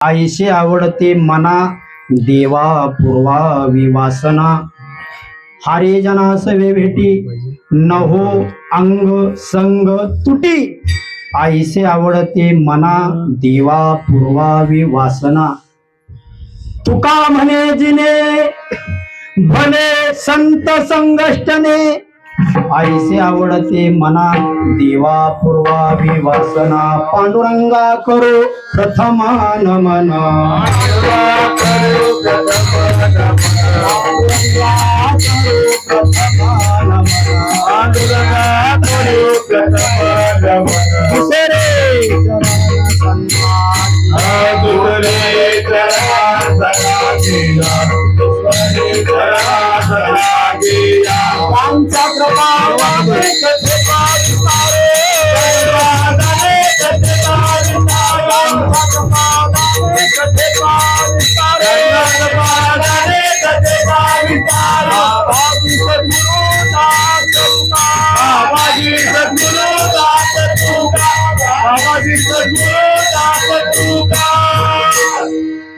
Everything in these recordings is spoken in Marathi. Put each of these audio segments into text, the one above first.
आईशी आवडते मना देवा पूर्वावी वासना हारे जना सवे भेटी नहो अंग संग तुटी आईसे आवडते मना देवा पूर्वावी वासना तुका म्हणे जिने भले संत संगष्टने आईसे आवडते मना देवा पूर्वावी वासना पांडुरंगा करो प्रथम नमन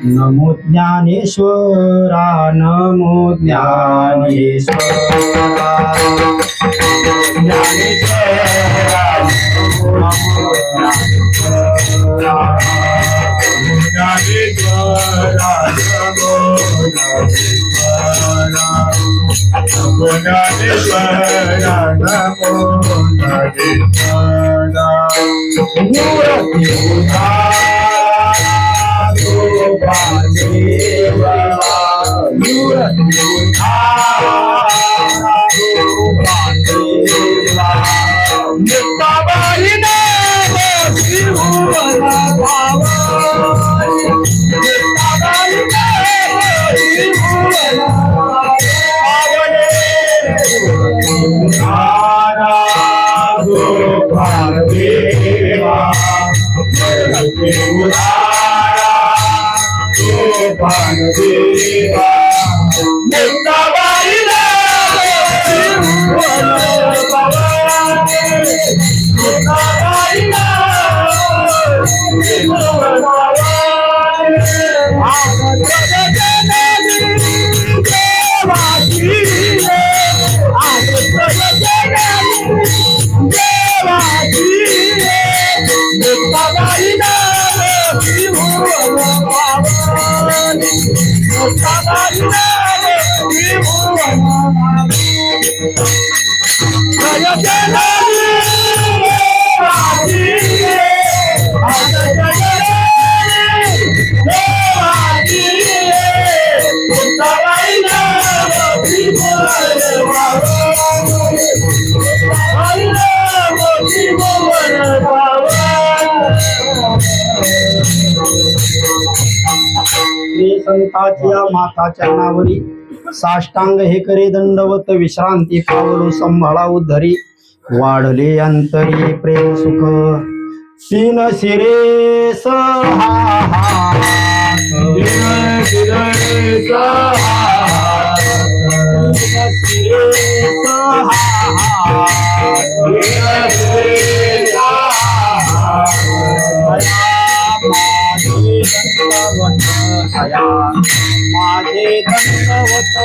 नमो ज्ञानेश्वरा नमो ज्ञानेश्वरा ज्ञानेश्वरा नमो ज्ञानेश्वरा ज्ञानेश्वरा नमो ज्ञानेश्वरा नमो ज्ञानेश्वरा नमो ज्ञानेश्वरा संताच्या माता चरणावरी साष्टांग हे करे दंडवत विश्रांती पावलो संभाळा उद्धरी वाढले अंतरी प्रेम सुख तीन शिरे सहा माझे दंडवत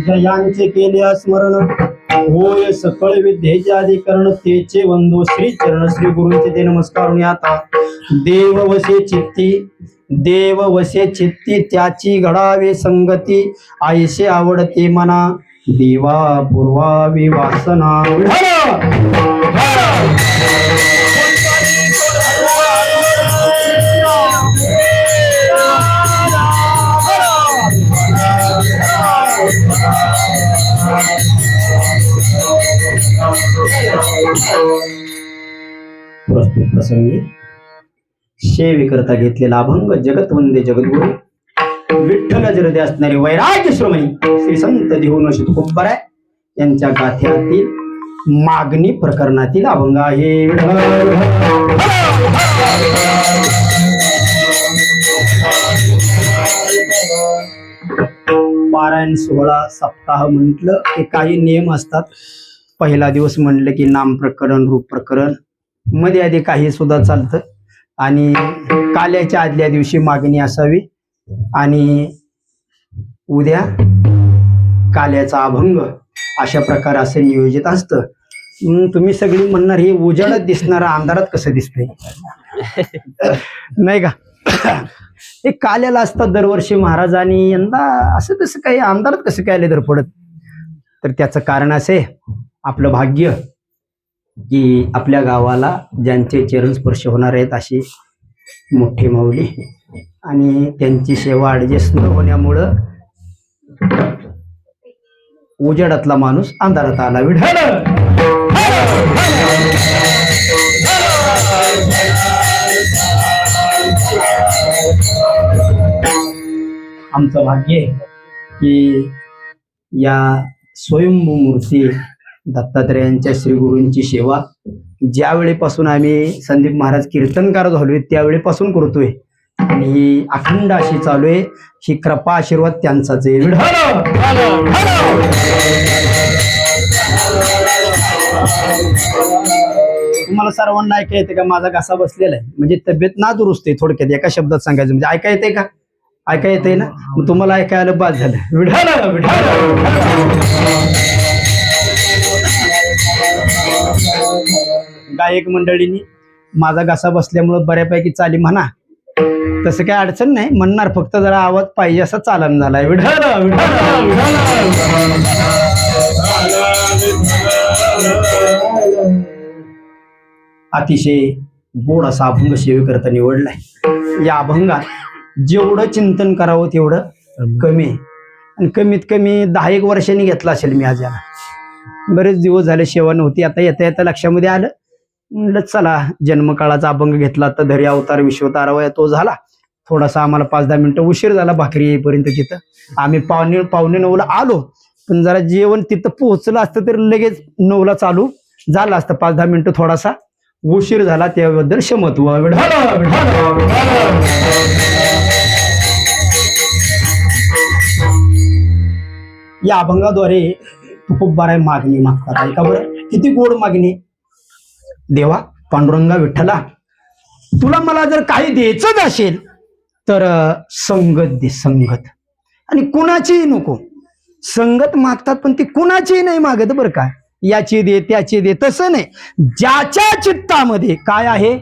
जयांचे केले स्मरण होय सकळ विद्येचे अधिकरण तेचे वंदो श्री चरण श्री गुरुंचे ते नमस्कार आता देव वसे चित्ती त्याची घडावे संगती आईसे आवडते मना देवा पूर्वावी वासना प्रस्तुत प्रसंगी सेवेकरता घेतलेला अभंग जगत वंदे जगद्गुरु विठ्ठल हृदय असणारे वैराग्य श्रोमणी श्री संत देहूनशी तुकोबर यांच्या गाथ्यातील मागणी प्रकरणातील अभंग आहे. पारायण सोहळा सप्ताह म्हटलं की काही नियम असतात. पहिला दिवस म्हणलं की नाम प्रकरण रूप प्रकरण मध्ये आधी काही सुद्धा चालतं आणि काल्याच्या आदल्या दिवशी मागणी असावी आणि उद्या काल्याचा अभंग अशा प्रकारे असं नियोजित असतं. तुम्ही सगळी म्हणणार हे उजाडात दिसणारा अंधारात कसं दिसतंय नाही का. हे काल्याला असतात दरवर्षी महाराजांनी यंदा असं कसं काही अंधारात कसं काय आले तर पडत. तर त्याचं कारण असे आपलं भाग्य की आपल्या गावाला ज्यांचे चरण स्पर्श होणार आहेत अशी मोठी माऊली आणि त्यांची सेवा ऍडजस्ट न होण्यामुळं उजेडातला माणूस अंधारात आला. विठ्ठल आमचं भाग्य आहे की या स्वयंभू मूर्ती दत्तात्रेयांच्या श्रीगुरूंची सेवा ज्या वेळेपासून आम्ही संदीप महाराज कीर्तनकार झालोय त्यावेळेपासून करतोय आणि ही अखंड अशी चालू आहे. ही कृपा आशीर्वाद त्यांचाच आहे. तुम्हाला सर्वांना ऐका येते का. माझा घसा बसलेला आहे म्हणजे तब्येत ना दुरुस्त आहे. थोडक्यात एका शब्दात सांगायचं म्हणजे ऐका येते का. ऐका येते ना. मग तुम्हाला ऐकायला बाद झालं. गायक मंडळींनी माझा घसा बसल्यामुळं बऱ्यापैकी चाली म्हणा तसं काही अडचण नाही. म्हणणार फक्त जरा आवाज पाहिजे असा चालन झालाय. अतिशय गोड असा अभंग सेवेकरता निवडलाय. या अभंगात जेवढं चिंतन करावं तेवढं कमी आहे आणि कमीत कमी 10-1 वर्षांनी घेतला असेल मी आज याला. बरेच दिवस झाले सेवा नव्हती. आता येता येता लक्षामध्ये आलं म्हणलं चला जन्मकाळाचा अभंग घेतला तर धरी अवतार विश्वतारावया तो झाला. थोडासा आम्हाला 5-10 मिनिटं उशीर झाला भाकरी येईपर्यंत. तिथं आम्ही पावणे 9ला आलो पण जरा जेवण तिथं पोहोचलं असतं तर लगेच 9ला चालू झालं असतं. 5-10 मिनिटं थोडासा उशीर झाला त्याबद्दल क्षमत्व. या अभंगाद्वारे तुकोबाराय मागणी मागतात. ऐका बरं किती गोड मागणी. देवा पांडुरंगा विठ्ठला तुला मला जर काही द्यायचंच असेल तर संगत दे. संगत आणि कुणाचीही नको. संगत मागतात पण ती कुणाचीही नाही मागत बरं का. याची दे त्याची दे तसं नाही. ज्याच्या चित्तामध्ये काय आहे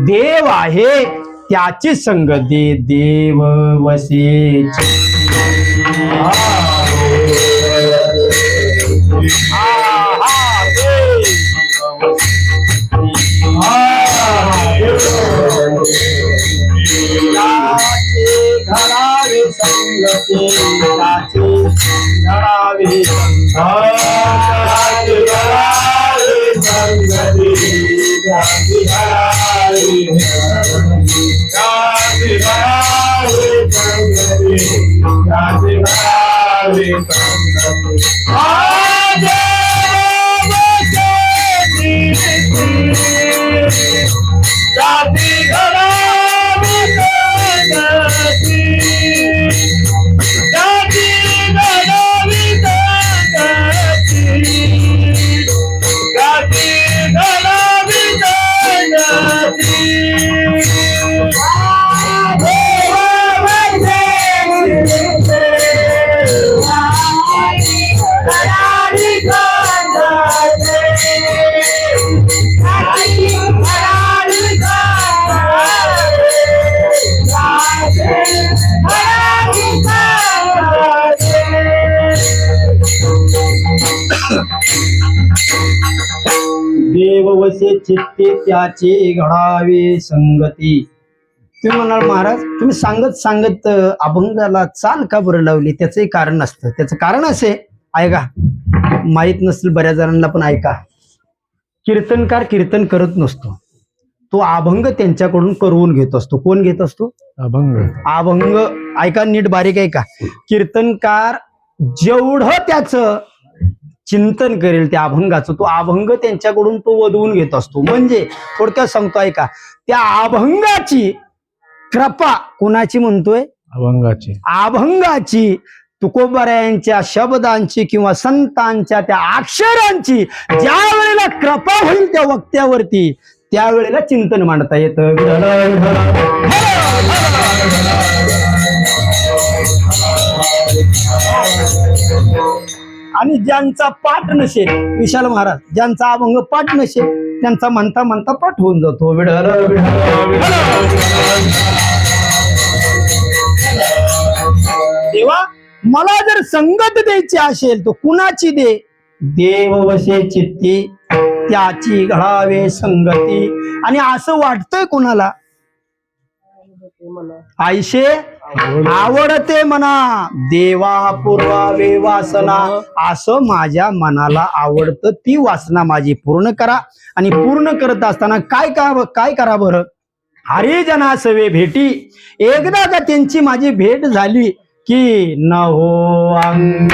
देव आहे त्याची संगत दे. देव वसे घडावे संगती घडावे देव वसे चित्ते त्याचे घडावे संगती. तुम्ही म्हणाल महाराज तुम्ही सांगत सांगत अभंगाला चाल का बरं लावली? त्याचंही कारण असतं. त्याचं कारण असे ऐका, माहित नसेल बऱ्याच जणांना पण ऐका. कीर्तनकार कीर्तन करत नसतो, तो अभंग त्यांच्याकडून करवून घेत असतो. कोण घेत असतो? अभंग. ऐका नीट बारीक ऐका. कीर्तनकार जेवढं त्याचं चिंतन करेल त्या अभंगाचं, तो अभंग त्यांच्याकडून तो वधवून घेत असतो. म्हणजे थोडक्यात सांगतो ऐका, त्या अभंगाची कृपा कोणाची म्हणतोय? अभंगाची, तुकोबारायांच्या शब्दांची किंवा संतांच्या त्या अक्षरांची ज्या वेळेला कृपा होईल त्या वक्त्यावरती, त्यावेळेला चिंतन मांडता येतं. आणि ज्यांचा पाठ नसेल, विशाल महाराज, ज्यांचा अभंग पाठ नसेल त्यांचा म्हणता म्हणता पाठ होऊन जातो. तेव्हा मला जर संगत द्यायची असेल तर कुणाची दे? देव वसे चित्ती त्याची घडावे संगती. आणि असं वाटतंय कोणाला? आयशे आवडते म्हणा देवा पुरवावे वासना. असं माझ्या मनाला आवडतं, ती वासना माझी पूर्ण करा. आणि पूर्ण करत असताना काय करा बरं? हरिजना सवे भेटी. एकदा का त्यांची माझी भेट झाली की न हो अंग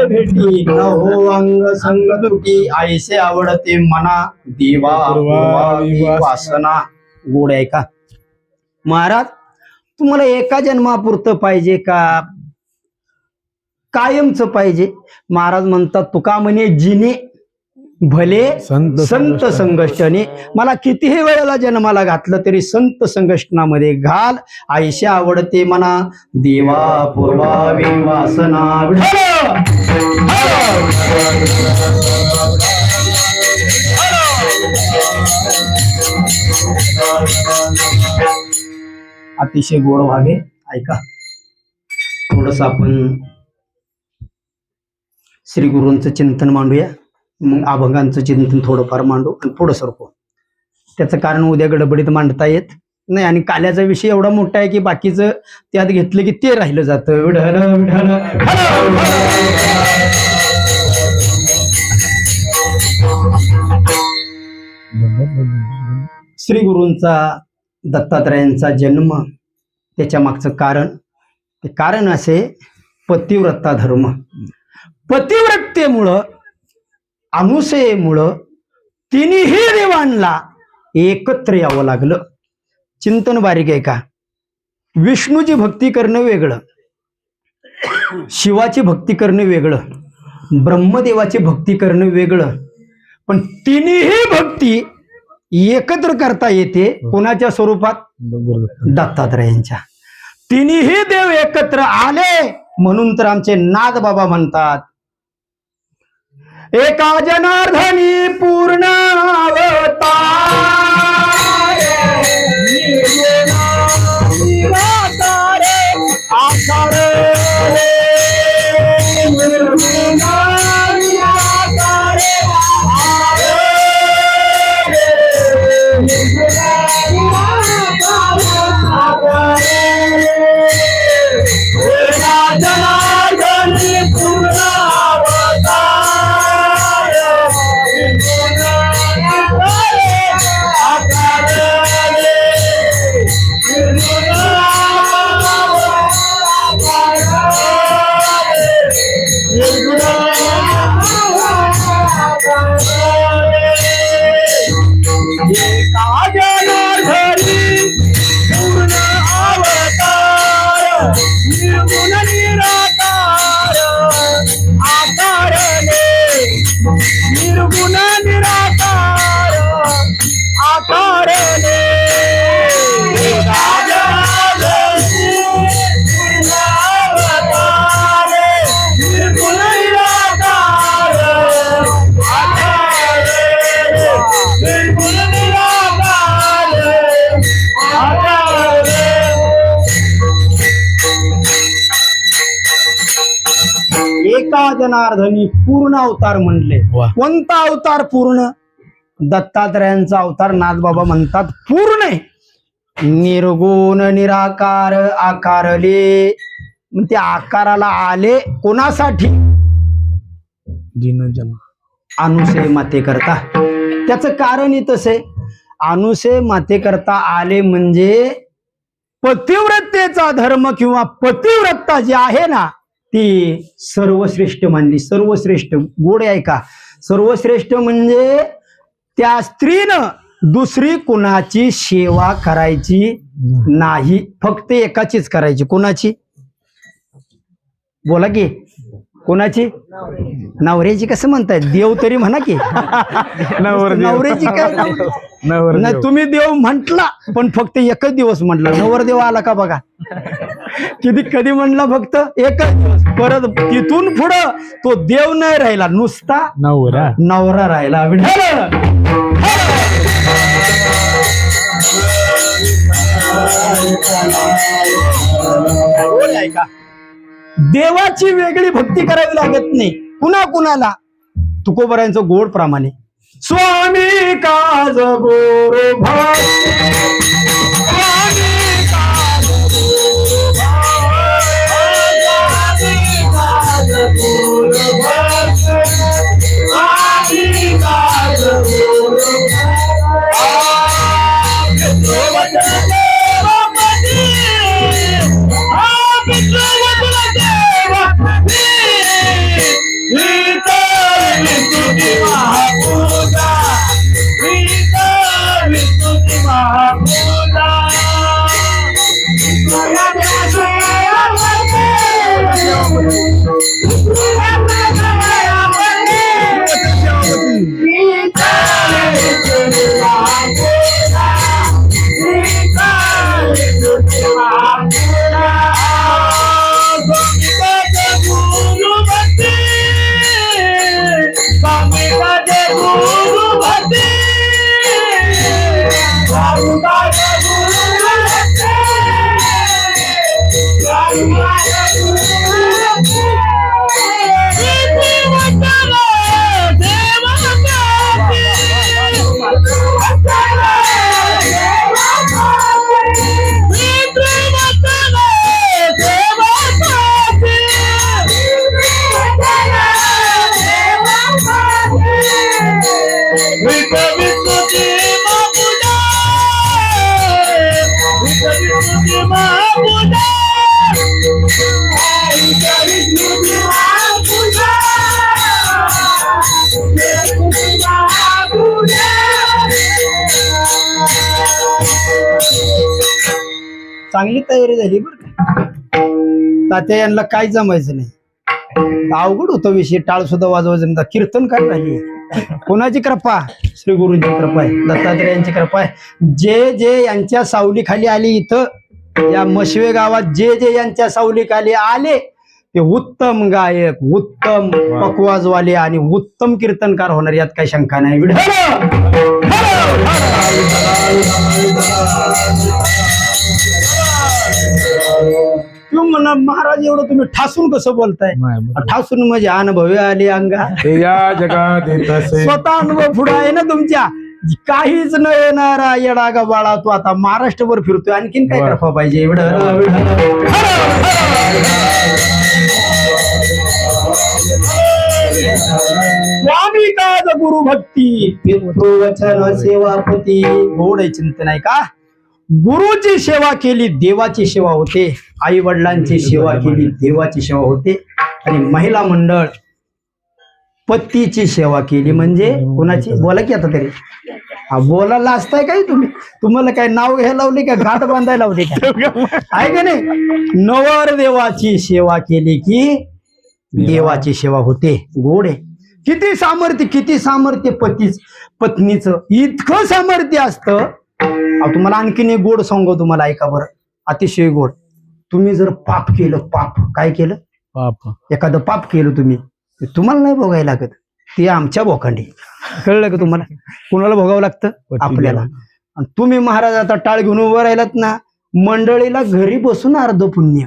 भेटी न हो अंग संग दुटी. आईसे आवडते मना देवा वासना. गोड आहे का महाराज? तुम्हाला एका जन्मापुरतं पाहिजे का कायमच पाहिजे? महाराज म्हणतात तुका म्हणे जिने भले संत संगष्टने. मला कितीही वेळेला जन्माला घातलं तरी संत संगष्टनामध्ये घाल. आईशी आवडते म्हणा देवा पूर्वावी वासना. अतिशय गोड वागे. ऐका थोडस आपण श्री गुरूंचं चिंतन मांडूया, मग अभंगांचं चिंतन थोडंफार मांडू आणि पुढं सरकू. त्याचं कारण उद्या गडबडीत मांडता येत नाही. आणि काल्याचा विषय एवढा मोठा आहे की बाकीचं त्यात घेतलं की ते राहिलं जातं. श्री गुरूंचा दत्तात्रयांचा जन्म, त्याच्या मागचं कारण असे पतिव्रता धर्म. पतिव्रतेमुळं अनुसेमुळं तिन्ही देवांना एकत्र यावं लागलं. चिंतन बारीक आहे का? विष्णूची भक्ती करणं वेगळं, शिवाची भक्ती करणं वेगळं, ब्रह्मदेवाची भक्ती करणं वेगळं. पण तिन्ही भक्ती एकत्र करता येते कोणाच्या स्वरूपात? दत्तात्रयांच्या. तिन्ही देव एकत्र आले म्हणून तर आमचे नाथ बाबा म्हणतात एका जनार्दनी पूर्ण जनार्दनी पूर्ण अवतार निर्गुण निराकार आकारणे निर्गुण निराकार आकारणे निर्गुण निराकार निर्गुण निराकार एका जनार्दनी पूर्ण अवतार म्हणले. कोणता अवतार पूर्ण? दत्तात्रयांचा अवतार नाथबाबा म्हणतात पूर्ण आहे. निर्गुण निराकार आकारले, ते आकाराला आले कोणासाठी? अनुसे माते करता. त्याचं कारण तसे अनुसे माते करता आले म्हणजे पतिव्रतेचा धर्म किंवा पतिव्रता जी आहे ना ती सर्वश्रेष्ठ मानली. सर्वश्रेष्ठ गोड आहे का? सर्वश्रेष्ठ म्हणजे त्या स्त्रीनं दुसरी कुणाची सेवा करायची नाही, फक्त एकाचीच करायची. कोणाची? बोला की कोणाची? नवऱ्याची. कसं म्हणताय? देव तरी म्हणा की. नवऱ्याची काय? नाही, तुम्ही देव म्हंटला पण फक्त एकच दिवस म्हटला. नवरदेव आला का बघा. कधी म्हणला? फक्त एकच दिवस. परत तिथून पुढं तो देव नाही राहिला, नुसता नवरा राहिला. का देवाची वेगळी भक्ती करावी लागत नाही कुणाला. तुकोबरायांचं गोड प्रमाणे स्वामी काज गोर चांगली तयारी झाली बरं का. तात्या यांना काय जमायचं नाही. अवघड होतं विषय. टाळ सुद्धा वाजवायचं. कीर्तन काय राहिली. कोणाची कृपा? श्री गुरूंची कृपा आहे, दत्तात्रयांची कृपा आहे. जे जे यांच्या सावलीखाली आले, इथं या मशवे गावात जे जे यांच्या सावलीखाली आले ते उत्तम गायक, उत्तम पकवाजवाले आणि उत्तम कीर्तनकार होणार, यात काही शंका नाही. तू म्हणा महाराज एवढं तुम्ही ठासून कसं बोलताय? ठासून म्हणजे अनुभवी आले अंगा या जगात स्वतः अनुभव पुढे आहे ना तुमच्या. काहीच न येणारा येडा गा बाळा, तू आता महाराष्ट्रभर फिरतोय, आणखीन काय कृपा पाहिजे? एवढं गुरु भक्ती पितृवचन सेवापती. गोड चिंतन आहे का? गुरुची सेवा केली देवाची सेवा होते, आई वडिलांची सेवा केली देवाची सेवा होते, आणि महिला मंडळ पतीची सेवा केली म्हणजे कोणाची? बोला की आता तरी. हा, बोलायला असताय काय तुम्ही? तुम्हाला काय नाव घ्यायला लावले का? घाट बांधायला लावले का? आहे का नाही? नवर देवाची सेवा केली की देवाची सेवा होते. गोड आहे. किती सामर्थ्य, किती सामर्थ्य पत्नीचं इतकं सामर्थ्य असतं. तुम्हाला आणखीन एक गोड सांगू तुम्हाला, ऐका बरं, अतिशय गोड. तुम्ही जर पाप केलं, पाप काय केलं, पाप, एखादं पाप केलं तुम्ही, तुम्हाला नाही भोगायला लागत, ते आमच्या बोकांडी. कळलं का तुम्हाला? कुणाला भोगावं लागतं? आपल्याला. आणि तुम्ही महाराज आता टाळ घेऊन उभं राहिलात ना, मंडळीला घरी बसून अर्ध पुण्य.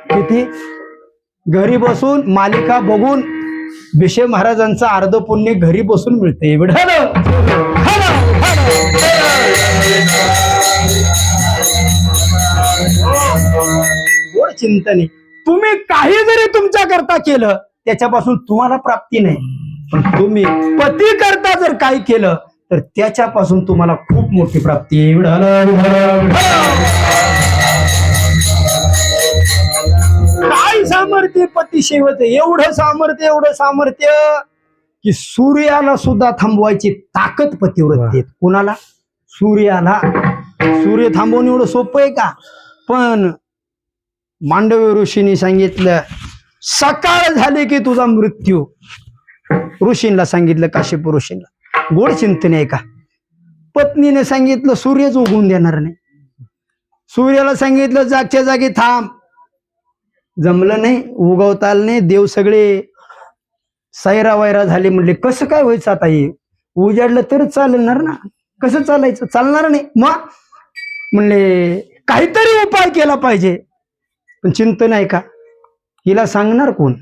किती? घरी बसून मालिका बघून विषय महाराजांचं अर्ध पुण्य घरी बसून मिळते. गोड चिंतने. तुम्ही काही जरी तुमच्या करता केलं त्याच्यापासून तुम्हाला प्राप्ती नाही, पण तुम्ही पती करता जर काही केलं तर त्याच्यापासून तुम्हाला खूप मोठी प्राप्ती. काय सामर्थ्य पती सेवेचं, एवढं सामर्थ्य, एवढं सामर्थ्य की सूर्याला सुद्धा थांबवायची ताकद पतिव्रतेत. कुणाला? सूर्याला. सूर्य थांबवणं एवढं सोपं आहे का? पण मांडव्य ऋषींनी सांगितलं सकाळ झाली की तुझा मृत्यू. ऋषींना सांगितलं, काश्यप ऋषींना. गोड चिंतन आहे का? पत्नीने सांगितलं सूर्यच उगवून देणार नाही. सूर्याला सांगितलं जागच्या जागी थांब. जमलं नाही, उगवता आलं नाही. देव सगळे सैरा वैरा झाले. म्हणले कसं काय व्हायचं आता? हे उजाडलं तर चालणार ना, कसं चालायचं? चालणार नाही. मग म्हणले काहीतरी उपाय केला पाहिजे. पण चिंतन आहे का? हिला सांगणार कोण?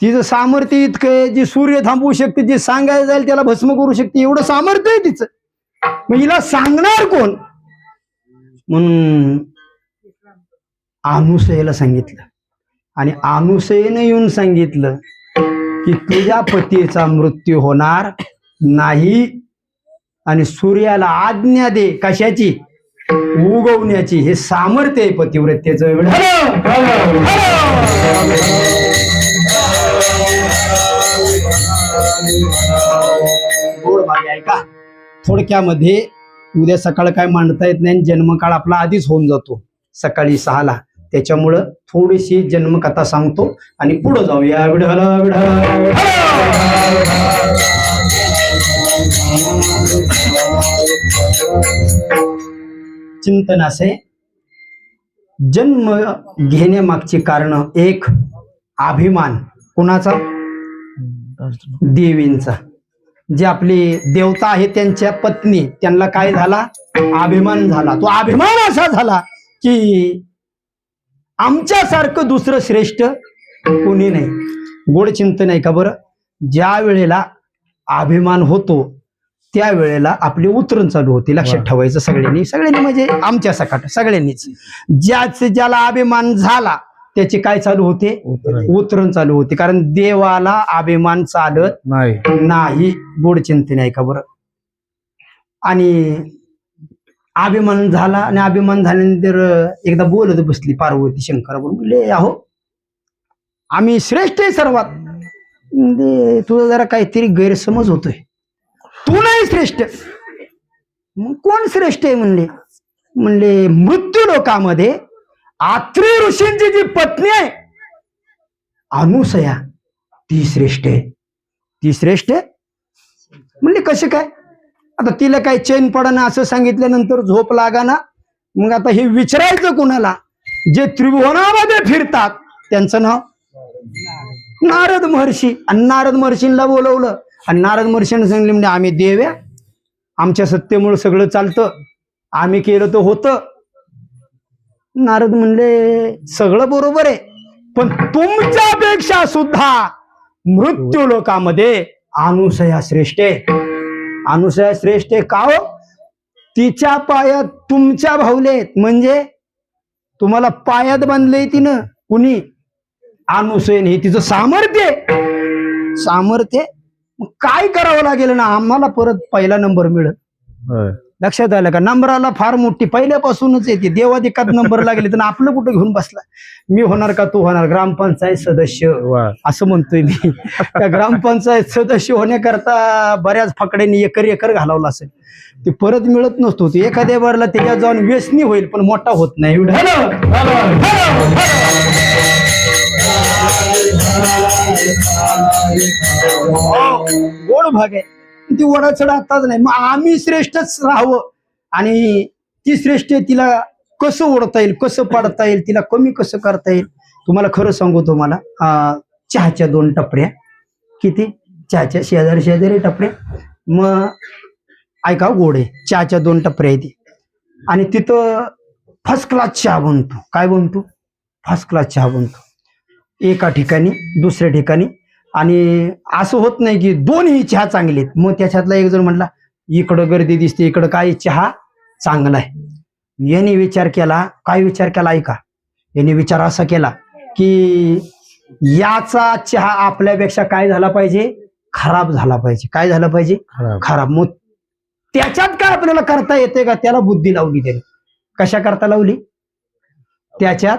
तिचं सामर्थ्य इतकं, जी सूर्य थांबवू शकते, जे सांगायला जाईल त्याला भस्म करू शकते, एवढं सामर्थ्य आहे तिचं. मग हिला सांगणार कोण? म्हणून अनुसयेला सांगितलं, आणि अनुसयेनं येऊन सांगितलं की तुझ्या पतीचा मृत्यू होणार नाही, आणि सूर्याला आज्ञा दे. कशाची? उगवण्याची. हे सामर्थ्य आहे पतिव्रतेचं. गोड भाग आहे का? थोडक्यामध्ये उद्या सकाळ काय मांडता येत नाही, जन्मकाळ आपला आधीच होऊन जातो सकाळी 6ला. त्याच्यामुळं थोडीशी जन्मकथा सांगतो आणि पुढे जाऊया. चिंतन असे, जन्म घेण्यामागची कारण एक, अभिमान. कुणाचा? देवींचा. जे आपली देवता आहे त्यांच्या पत्नी, त्यांना काय झाला? अभिमान झाला. तो अभिमान असा झाला की आमच्यासारखं दुसरं श्रेष्ठ कोणी नाही. गोड चिंतन आहे का बरं? ज्या वेळेला अभिमान होतो त्या वेळेला आपली उतरण चालू होते. लक्षात ठेवायचं सगळ्यांनी म्हणजे आमच्या सकाट सगळ्यांनीच. ज्याला अभिमान झाला त्याचे काय चालू होते? उतरण चालू होते. कारण देवाला अभिमान चालत नाही. गोड चिंतन आहे का बरं? आणि अभिमान झाला, आणि अभिमान झाल्यानंतर एकदा बोलत बसली पार्वती शंकराबरोबर. म्हणले अहो आम्ही श्रेष्ठ आहे सर्वात. म्हणजे तुझा जरा काहीतरी गैरसमज होतोय, तू नाही श्रेष्ठ. मग कोण श्रेष्ठ आहे? म्हणले मृत्यू लोकामध्ये आत्री ऋषींची जी पत्नी आहे अनुसया, ती श्रेष्ठ आहे. ती श्रेष्ठ आहे म्हणले कसे काय? आता तिला काय चैन पडना असं सांगितल्यानंतर झोप लागा ना. मग आता हे विचारायचं कुणाला? जे त्रिभुवनामध्ये फिरतात त्यांचं नाव नारद महर्षी. आणि नारद महर्षींना बोलवलं, आणि नारद महर्षींना सांगितलं म्हणजे आम्ही देव्या, आमच्या सत्तेमुळे सगळं चालतं, आम्ही केलं तर होतं. नारद म्हणले सगळं बरोबर आहे, पण तुमच्यापेक्षा सुद्धा मृत्यू लोकामध्ये अनुसया श्रेष्ठ आहे. अनुसया श्रेष्ठ आहे का हो? तिच्या पायात तुमच्या भावलेत, म्हणजे तुम्हाला पायात बांधले तिनं. कुणी? अनुसयन. हे तिचं सामर्थ्य. सामर्थ्य मग काय करावं लागेल ना आम्हाला परत पहिला नंबर मिळत. लक्षात आलं का? नंबराला फार मोठी पहिल्यापासूनच येते. देवादिकात नंबर लागले तर आपलं कुठं घेऊन बसला. मी होणार का तू होणार ग्रामपंचायत सदस्य असं म्हणतोय मी. त्या ग्रामपंचायत सदस्य होण्याकरता बऱ्याच फकड्यांनी एकर एकर घालवला असेल. ते परत मिळत नसतो. ते एखाद्या बारला त्याच्यात जाऊन व्यसनी होईल पण मोठा होत नाही. गोड भाग आहे ती वडाचढ आताच नाही. मग आम्ही श्रेष्ठच राहावं आणि ती श्रेष्ठ तिला कसं ओढता येईल, कसं पाडता येईल, तिला कमी कसं करता येईल. तुम्हाला खरं सांगू, तुम्हाला चहाच्या 2 टपऱ्या, किती चहाच्या शेजारी टपऱ्या. मग ऐका गोड आहे. चहाच्या 2 टपऱ्या आहेत आणि तिथं फर्स्ट क्लास चहा बनतो. काय बनतो? फर्स्ट क्लास चहा बनतो. एका ठिकाणी दुसऱ्या ठिकाणी. आणि असं होत नाही की दोन्ही चहा चांगले आहेत. मग त्याच्यातला एक जण म्हटला इकडं गर्दी दिसते, इकडं काय चहा चांगला आहे. याने विचार केला. काय विचार केला ऐका. याने विचार असा केला की याचा चहा आपल्यापेक्षा काय झाला पाहिजे, खराब झाला पाहिजे. काय झाला पाहिजे? खराब. मग त्याच्यात काय आपल्याला करता येते का? त्याला बुद्धी लावली. त्याने कशा करता लावली? त्याच्यात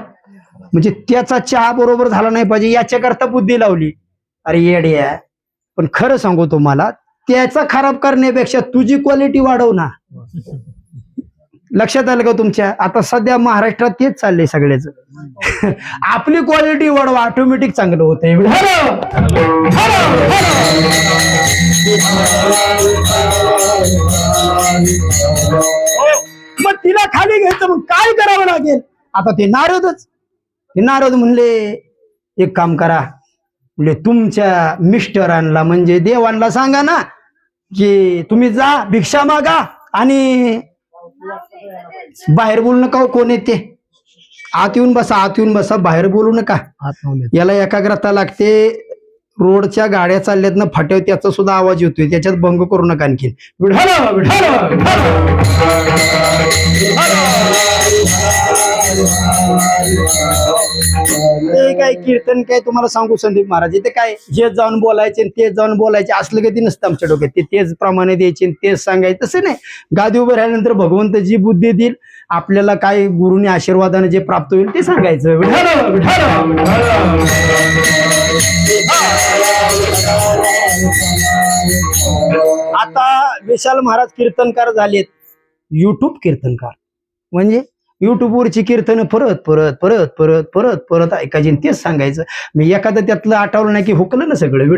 म्हणजे त्याचा चहा बरोबर झाला नाही पाहिजे याच्याकरता बुद्धी लावली. अरे येड्या, पण खरं सांगू तुम्हाला, त्याचा खराब करण्यापेक्षा तुझी क्वालिटी वाढव ना. लक्षात आलं का तुमच्या? आता सध्या महाराष्ट्रात तेच चाललंय सगळ्याच. आपली क्वालिटी वाढवा, ऑटोमॅटिक चांगलं होतंय. मग तिला खाली घ्यायचं, मग काय करावं लागेल? आता ते नारदच. नारद म्हणले एक काम करा, म्हणजे तुमच्या मिस्टरांना म्हणजे देवांना सांगा ना की तुम्ही जा भिक्षा मागा आणि बाहेर बोलू नका. कोण येते? आत येऊन बसा, आत येऊन बसा, बाहेर बोलू नका. याला एकाग्रता लागते. रोडच्या गाड्या चालल्यात ना फाट्यावर, त्याचा सुद्धा आवाज येतोय, त्याच्यात भंग करू नका. आणखीन ते काय कीर्तन काय तुम्हाला सांगू संदीप महाराज, ते काय हे जाऊन बोलायचे तेच जाऊन बोलायचे असलं कधी नसतं आमच्या डोक्यात. ते तेच प्रमाणे द्यायचे तेच सांगायचे तसं नाही. गादी उभं राहिल्यानंतर भगवंत जी बुद्धी देईल आपल्याला, काय गुरुनी आशीर्वादाने जे प्राप्त होईल ते सांगायचं. आता विशाल महाराज कीर्तनकार झालेत, युट्यूब कीर्तनकार. म्हणजे युट्यूबवरची कीर्तन परत परत परत परत परत परत ऐकायची तेच सांगायचं. मी एखादं त्यातलं आठवलं नाही की हुकलं ना सगळं.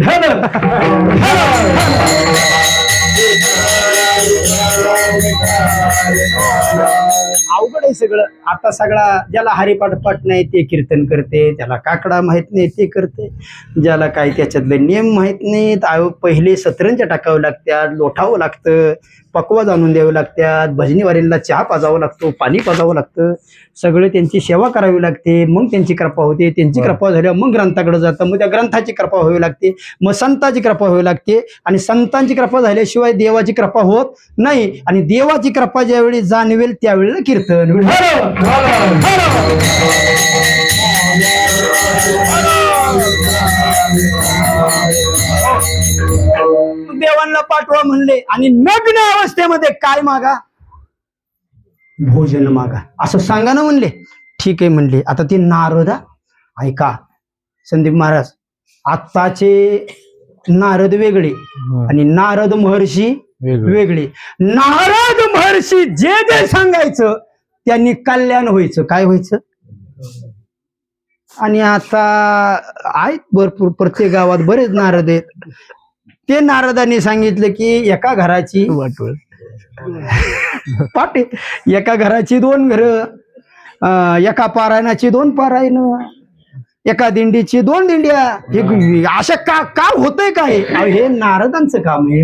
अवघड आहे सगळं. आता सगळा ज्याला हरिपाठ पाठ नाही ते कीर्तन करते, त्याला काकडा माहित नाही ते करते, ज्याला काय त्याच्यातले नियम माहित नाहीत. पहिले सतरंजा टाकावं लागतात, लोटावं लागतं, पकवाज आणून द्यावे लागतात, भजनीवारीला चहा पाजावं लागतो, पाणी पाजावं लागतं, सगळे त्यांची सेवा करावी लागते, मग त्यांची कृपा होते. त्यांची कृपा झाल्यावर मग ग्रंथाकडे जातं, मग त्या ग्रंथाची कृपा व्हावी लागते, मग संतांची कृपा व्हावी लागते. आणि संतांची कृपा झाल्याशिवाय देवाची कृपा होत नाही. आणि देवाची कृपा ज्यावेळी जाणवेल त्यावेळेला कीर्तन. देवांना पाठवा म्हणले आणि नग्न अवस्थेमध्ये काय मागा? भोजन मागा असं सांगा ना म्हणले. ठीक आहे म्हणले. आता ते नारदा ऐका संदीप महाराज, आत्ताचे नारद वेगळे आणि नारद महर्षी वेगळे. नारद महर्षी जे जे सांगायचं त्यांनी कल्याण व्हायचं. काय व्हायचं? आणि आता आहेत भरपूर, प्रत्येक गावात बरेच नारद आहेत. ते नारदांनी सांगितलं की एका घराची पाटे, एका घराची 2 घरं, एका पारायणाची 2 पारायण, एका दिंडीची 2 दिंड्या. हे अशा का होतंय काय? हे नारदांचं काम आहे.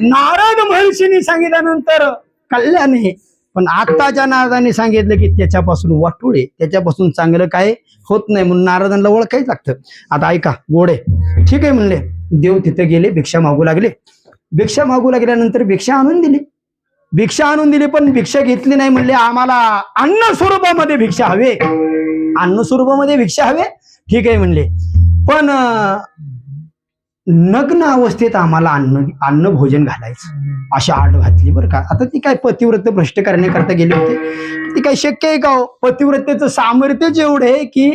नारद महर्षींनी सांगितल्यानंतर कल्याण आहे. पण आत्ताच्या नारदांनी सांगितलं की त्याच्यापासून वाटोळे, त्याच्यापासून चांगलं काय होत नाही, म्हणून नारदांना ओळखायच लागतं. आता ऐका गोडे, ठीक आहे म्हणले. देव तिथे गेले, भिक्षा मागू लागले. भिक्षा मागू लागल्यानंतर भिक्षा आणून दिली. भिक्षा आणून दिली पण भिक्षा घेतली नाही. म्हणले आम्हाला अन्न स्वरूपामध्ये भिक्षा हवे. अन्न स्वरूपामध्ये भिक्षा हवे, ठीक आहे म्हणले, पण नग्न अवस्थेत आम्हाला अन्न भोजन घालायचं अशी आड घातली बरं का. आता ती काय पतिव्रत भ्रष्ट करण्याकरता गेले होते, ती काय शक्य आहे का हो? पतिव्रतेचं सामर्थ्यच एवढं आहे की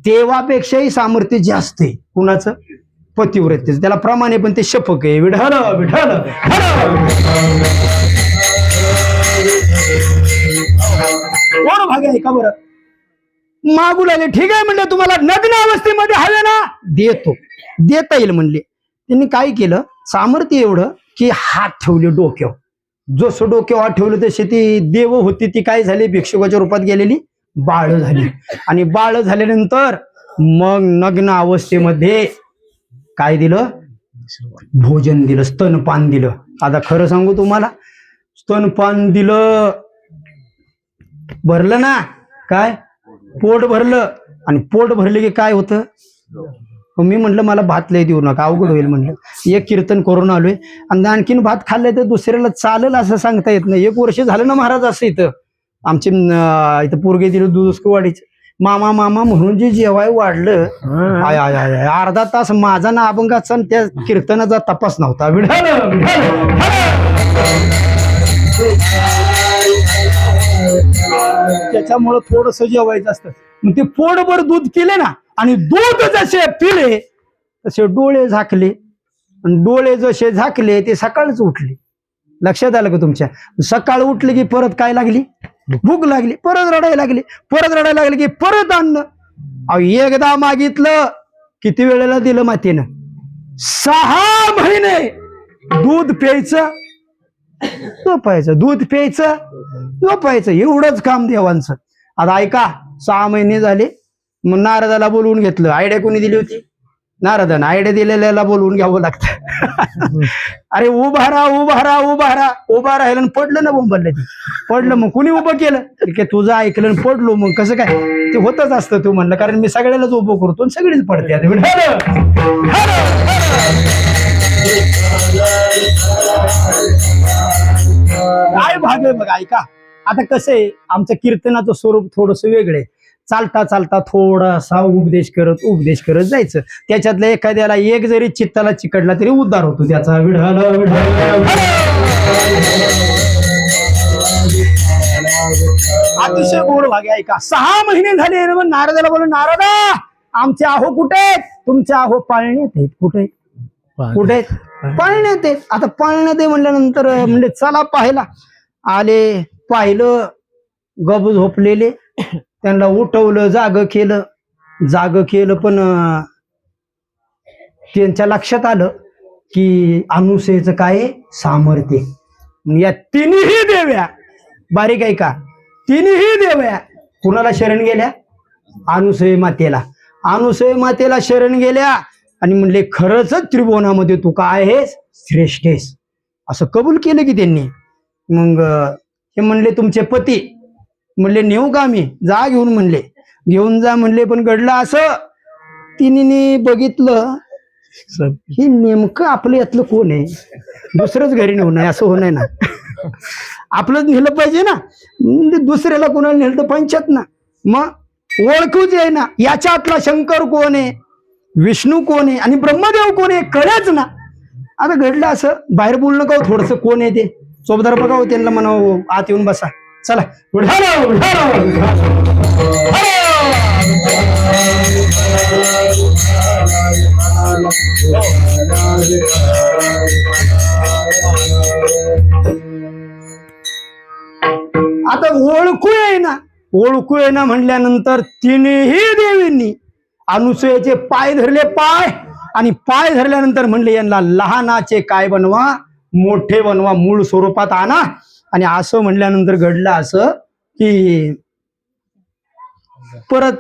देवापेक्षाही सामर्थ्य जास्त आहे. कुणाचं? पतिव्रतेचं. त्याला प्रमाणे पण ते शपक आहे, विढल विढल. कोण भाग आहे का बरं? मागू लागले, ठीक आहे म्हणलं, तुम्हाला नग्न अवस्थेमध्ये हवे ना, देतो, देता येईल म्हणले. त्यांनी काय केलं, सामर्थ्य एवढं की हात ठेवले डोक्यावर. जसं डोक्यावर हात ठेवलं तशी ती देव होती ती काय झाली, भिक्षुकाच्या रूपात गेलेली बाळ झाली. आणि बाळ झाल्यानंतर मग नग्न अवस्थेमध्ये काय दिलं, भोजन दिलं, स्तनपान दिलं. आता खरं सांगू तुम्हाला, स्तनपान दिलं, भरलं ना, काय पोट भरलं. आणि पोट भरले की काय होतं, मी म्हटलं मला भात लय देऊ नका, अवघड होईल म्हणलं. एक कीर्तन करून आलोय आणि आणखीन भात खाल्लंय तर दुसऱ्याला चालेल असं सांगता येत नाही. 1 वर्ष झालं ना महाराज असं इथं आमचे इथं पोरगे दिलं दुधवाडीच मामा मामा म्हणून जे जेवाय वाढलं, आय आय आय अर्धा तास माझा ना अभंगाचा त्या कीर्तनाचा तपास नव्हता. त्याच्यामुळं थोडस जेवायचं असतं. मग ते पोटभर दूध पिले ना, आणि दूध जसे पिले तसे डोळे झाकले, आणि डोळे जसे झाकले ते सकाळच उठले. लक्षात आलं का तुमच्या? सकाळ उठले की परत काय लागली, भूक लागली, परत रडायला लागली, परत रडायला लागली की परत अन्न. एकदा मागितलं, किती वेळेला दिलं मातेनं? 6 महिने दूध प्यायचं झोपायचं, दूध प्यायचं झोपायचं, एवढंच काम देवांचं. आता ऐका, 6 महिने झाले, मग नारदाला बोलवून घेतलं. आयडिया कोणी दिली होती? नारदानं. आयडिया दिलेल्याला बोलवून घ्यावं लागतं. अरे उभा राहा, उभा राहा, उभा राहा. उभा राहिलं आणि पडलं ना, बोंबललं ते पडलं. मग कुणी उभं केलं? की तुझं ऐकलं आणि पडलो. मग कसं काय ते होतच असतं. तू म्हणलं कारण मी सगळ्यालाच उभं करतो आणि सगळीच पडते. काय भाग आहे बघा. ऐका, आता कसं आहे, आमचं कीर्तनाचं स्वरूप थोडस वेगळं आहे. चालता चालता थोडासा उपदेश करत जायचं. त्याच्यातल्या एखाद्याला एक जरी चित्ताला चिकटला तरी उद्धार होतो त्याचा. अतिशय गोड भाग आहे. ऐका, 6 महिने झाले, नारदाला बोलून, नारदा आमचे आहो कुठे आहेत? तुमचे आहो पाळण्यात आहेत. कुठे कुठे आहेत? पाळण्यात आहेत. आता पाळण्यात आहे म्हणल्यानंतर म्हणजे चला पाहायला आले. पाहिलं, गब झोपलेले, त्यांना उठवलं, जाग केलं, पण त्यांच्या लक्षात आलं की अनुसूयेचं काय सामर्थ्य. या तिन्ही देव्या, बारीक आहे का, तिन्ही देव्या कुणाला शरण गेल्या? अनुसूय मातेला शरण गेल्या. आणि म्हणले खरंच त्रिभुवनामध्ये तू काय आहेस? श्रेष्ठ आहेस, असं कबूल केलं की त्यांनी. मग हे म्हणले तुमचे पती, म्हणले नेऊ का मी? जा घेऊन म्हणले, घेऊन जा म्हणले. पण घडलं असं, तिने बघितलं हे नेमकं आपलं यातलं कोण आहे, दुसरंच घरी नेऊ नये असं होणार ना. आपलंच नेलं पाहिजे ना, दुसऱ्याला कोणाला नेलं तर पंचायत ना. मग ओळखूच आहे ना, याच्यातला शंकर कोण आहे, विष्णू कोण आहे आणि ब्रह्मदेव कोण आहे कळेच ना. आता घडलं असं, बाहेर बोलणं का थोडस कोण आहे ते चोपदार बघावं, त्यांना म्हणावं आत येऊन बसा, चला. आता ओळखू आहे ना म्हणल्यानंतर तिन्ही देवींनी अनुसूयेचे पाय धरले, आणि पाय धरल्यानंतर म्हणले यांना लहानाचे काय बनवा, मोठे बनवा, मूळ स्वरूपात आणा. आणि असं म्हणल्यानंतर घडलं असं की परत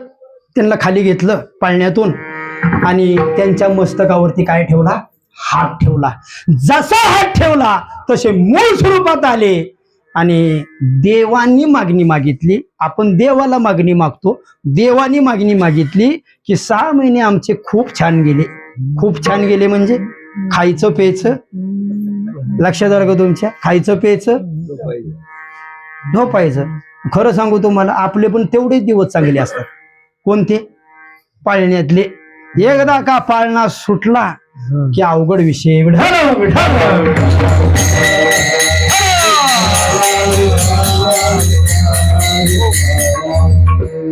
त्यांना खाली घेतलं पाळण्यातून आणि त्यांच्या मस्तकावरती काय ठेवला? हात ठेवला. जसा हात ठेवला तसे मूळ स्वरूपात आले. आणि देवांनी मागणी मागितली. आपण देवाला मागणी मागतो. देवानी मागणी मागितली की 6 महिने आमचे खूप छान गेले. खूप छान गेले म्हणजे खायचं प्यायचं, लक्षात आलं का तुमच्या? खायचं प्यायचं झोपायचं. खरं सांगू तुम्हाला, आपले पण तेवढेच दिवस चांगले असतात. कोणते? पाळण्यातले. एकदा का पाळणा सुटला की अवघड विषय.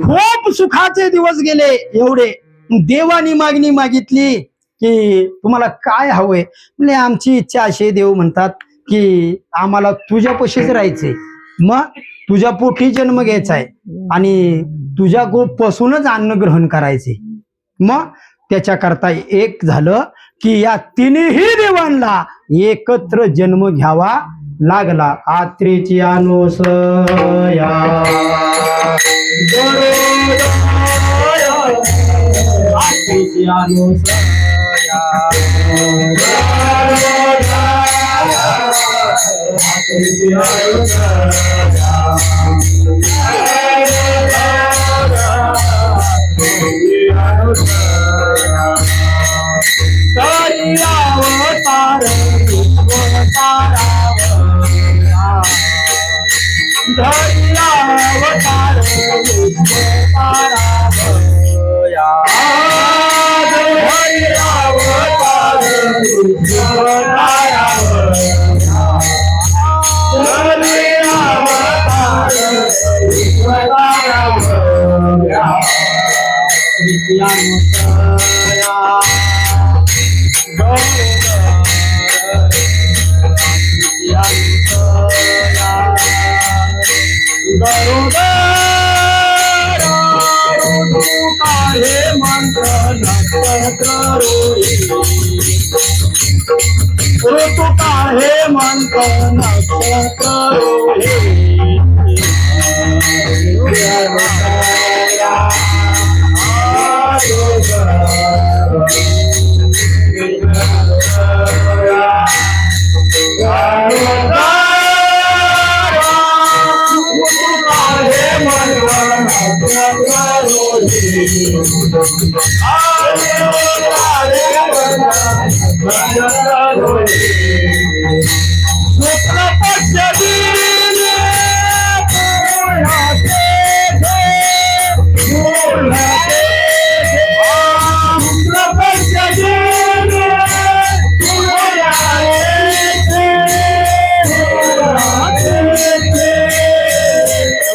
खूप सुखाचे दिवस गेले एवढे. देवानी मागणी मागितली की तुम्हाला काय हवंय? म्हणजे आमची इच्छा अशी, देव म्हणतात की आम्हाला तुझ्या पशीच राहायचंय, मग तुझ्या पोटी जन्म घ्यायचाय आणि तुझ्या गोपासूनच अन्न ग्रहण करायचे. मग त्याच्याकरता एक झालं की या तिन्ही देवांना एकत्र जन्म घ्यावा लागला. आत्रेची अनुसया आत्रेची अनुसया आत्रेची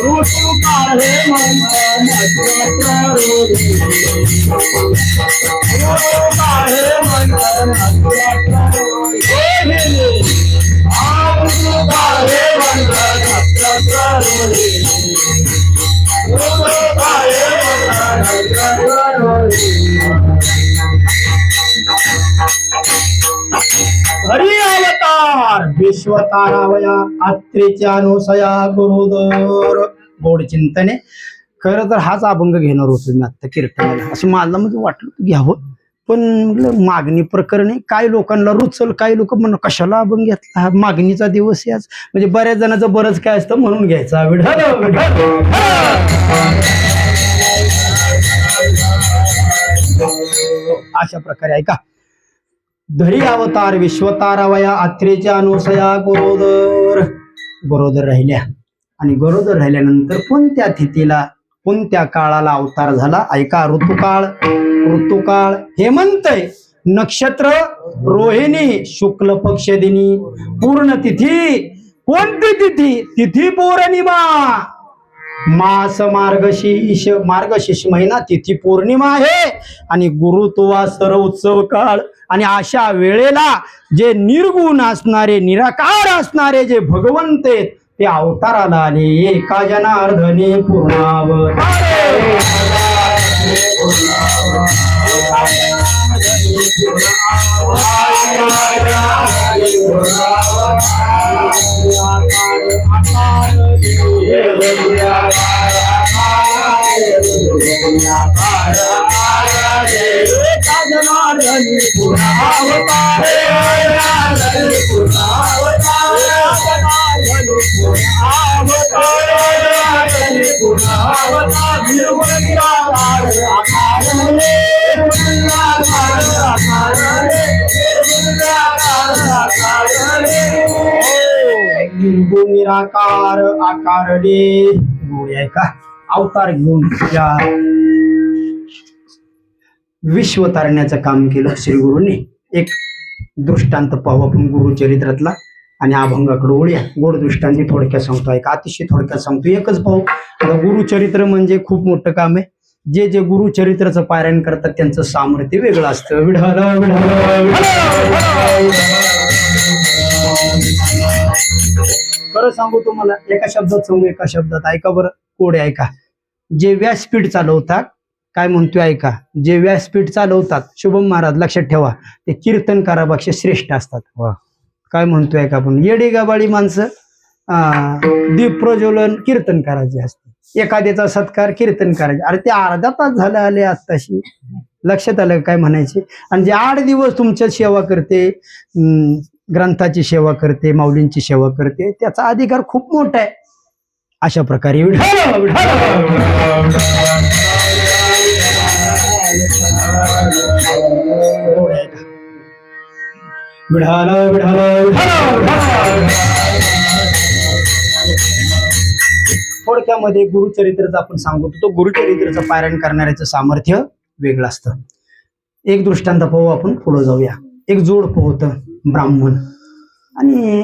ऋतू काहे मंत्र हरी अवतार विश्वतारावया आत्रेच्या अनुसया गुरुदर. गोड चिंतने. खरं तर हाच अभंग घेणार होतो मी आता कीर्तनाला, असं मला म्हणजे वाटलं घ्यावं, पण मागणी प्रकरणे काय लोकांना रुचल, काही लोक म्हणून कशाला अभंग घेतला, हा मागणीचा दिवस याच, म्हणजे बऱ्याच जणांचं बरंच काय असतं म्हणून घ्यायचा. अशा प्रकारे ऐका. धरी अवतार विश्वतारावया आत्रेच्या अनुसया गरोदर. गरोदर राहिल्या आणि गरोदर राहिल्यानंतर कोणत्या तिथीला कोणत्या काळाला अवतार झाला? ऐका. ऋतुकाळ. ऋतुकाळ हेमंत नक्षत्र रोहिणी शुक्ल पक्ष दिनी पूर्ण तिथी. कोणती तिथी? तिथी पौर्णिमा. मास मार्गशीर्ष. मार्गशीर्ष महिना तिथी पौर्णिमा आहे आणि गुरुत्वा सर्व उत्सव काळ. आणि अशा वेळेला जे निर्गुण असणारे निराकार असणारे जे भगवंत आहेत ते अवताराला आले. एका जनार्दने पूर्णावतारे. निर्गुण निराकार आकारडे. का अवतार घेऊन या विश्व तारण्याचं काम केलं श्रीगुरूंनी. एक दृष्टांत पाहू आपण गुरुचरित्रातला आणि अभंगाकडे वळूया. गोड दृष्टांती थोडक्यात सांगतो, एक अतिशय थोडक्यात सांगतो, एकच पाहू. आता गुरुचरित्र म्हणजे खूप मोठं काम आहे. जे जे गुरुचरित्राचं पारायण करतात त्यांचं सामर्थ्य वेगळं असतं. विढाल खरं सांगू तुम्हाला, एका शब्दात सांगू, एका शब्दात ऐका बरं, कोडे ऐका. जे व्यासपीठ चालवतात, काय म्हणतोय ऐका, जे व्यासपीठ चालवतात शुभम महाराज लक्षात ठेवा, ते कीर्तनकारापेक्षा श्रेष्ठ असतात. काय म्हणतोय ऐका, आपण येडी गाबाळी माणसं दीप प्रज्वलन कीर्तनकाराचे असते, एखाद्याचा सत्कार कीर्तनकाराचे. अरे ते अर्धा तास झालं आले आत्ताशी, लक्षात आलं काय म्हणायचे. आणि जे 8 दिवस तुमच्या सेवा करते, ग्रंथाची सेवा करते, माऊलींची सेवा करते, त्याचा अधिकार खूप मोठा आहे. अशा प्रकारे थोडक्यामध्ये गुरुचरित्राचं आपण सांगतो, तो गुरुचरित्राचं पारायण करणाऱ्याचं सामर्थ्य वेगळं असतं. एक दृष्टांत पाहू आपण, पुढे जाऊया. एक जोडपं होतं ब्राह्मण, आणि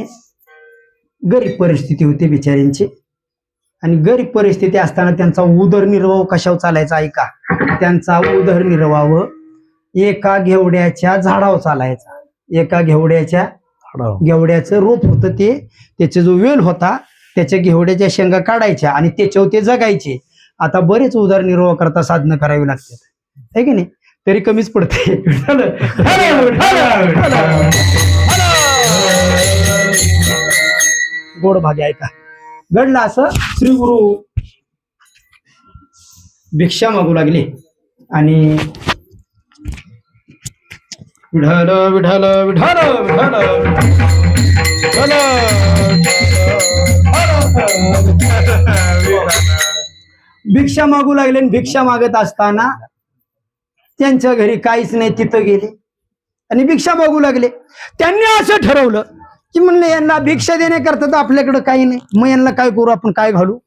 गरीब परिस्थिती होती बिचाऱ्यांची. आणि गरीब परिस्थिती असताना त्यांचा उदरनिर्वाह कशावर चालायचा ऐका. त्यांचा उदरनिर्वाह एका घेवड्याच्या झाडावर चालायचा. एका घेवड्याचं रोप होतं, ते त्याचा जो वेल होता त्याच्या घेवड्याच्या शेंगा काढायच्या आणि त्याच्यावर ते जगायचे. आता बरेच उदरनिर्वाह करता साधनं करावी लागतात, आहे की नाही, तरी कमीच पडते. गोड भाग्य ऐका. घडलं असं, श्री गुरु भिक्षा मागू लागले आणि विठ्ठल विठ्ठल विठ्ठल भिक्षा मागू लागले. भिक्षा मागत असताना त्यांच्या घरी काहीच नाही, तिथं गेले आणि भिक्षा मागू लागले. त्यांनी असं ठरवलं की म्हणलं यांना भिक्षा देण्याकरता तर आपल्याकडे काही नाही, मग यांना काय करू, आपण काय घालू,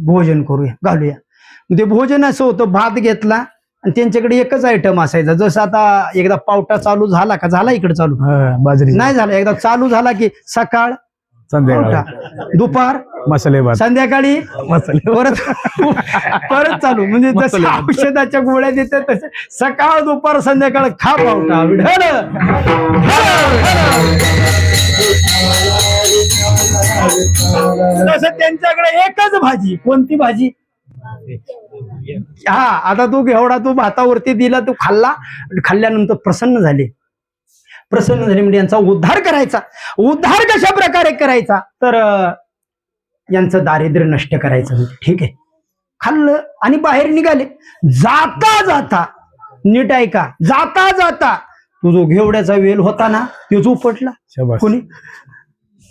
भोजन करूया, घालूया. ते भोजन असं होतं, भात घेतला आणि त्यांच्याकडे एकच आयटम असायचा. जसं आता एकदा पावटा चालू झाला का, झाला इकडे चालू, बाजरी नाही झाला, एकदा चालू झाला की सकाळ संध्याकाळ दुपार मसाले भात, संध्याकाळी मसाले, परत चालू. म्हणजे जसं औषधाच्या गोळ्या देतात तसे सकाळ दुपार संध्याकाळ खा पावटा. तसं त्यांच्याकडे एकच भाजी. कोणती भाजी? हा, आता तू घेवडा तू भातावरती दिला, तू खाल्ला, खाल्ल्यानंतर प्रसन्न झाले म्हणजे यांचा उद्धार करायचा. उद्धार कशा प्रकारे करायचा, तर यांचं दारिद्र्य नष्ट करायचं. ठीक आहे, खाल्लं आणि बाहेर निघाले. जाता जाता, नीट ऐका, जाता जाता तो जो घेवड्याचा वेल होता ना, तोच उपटला. कोणी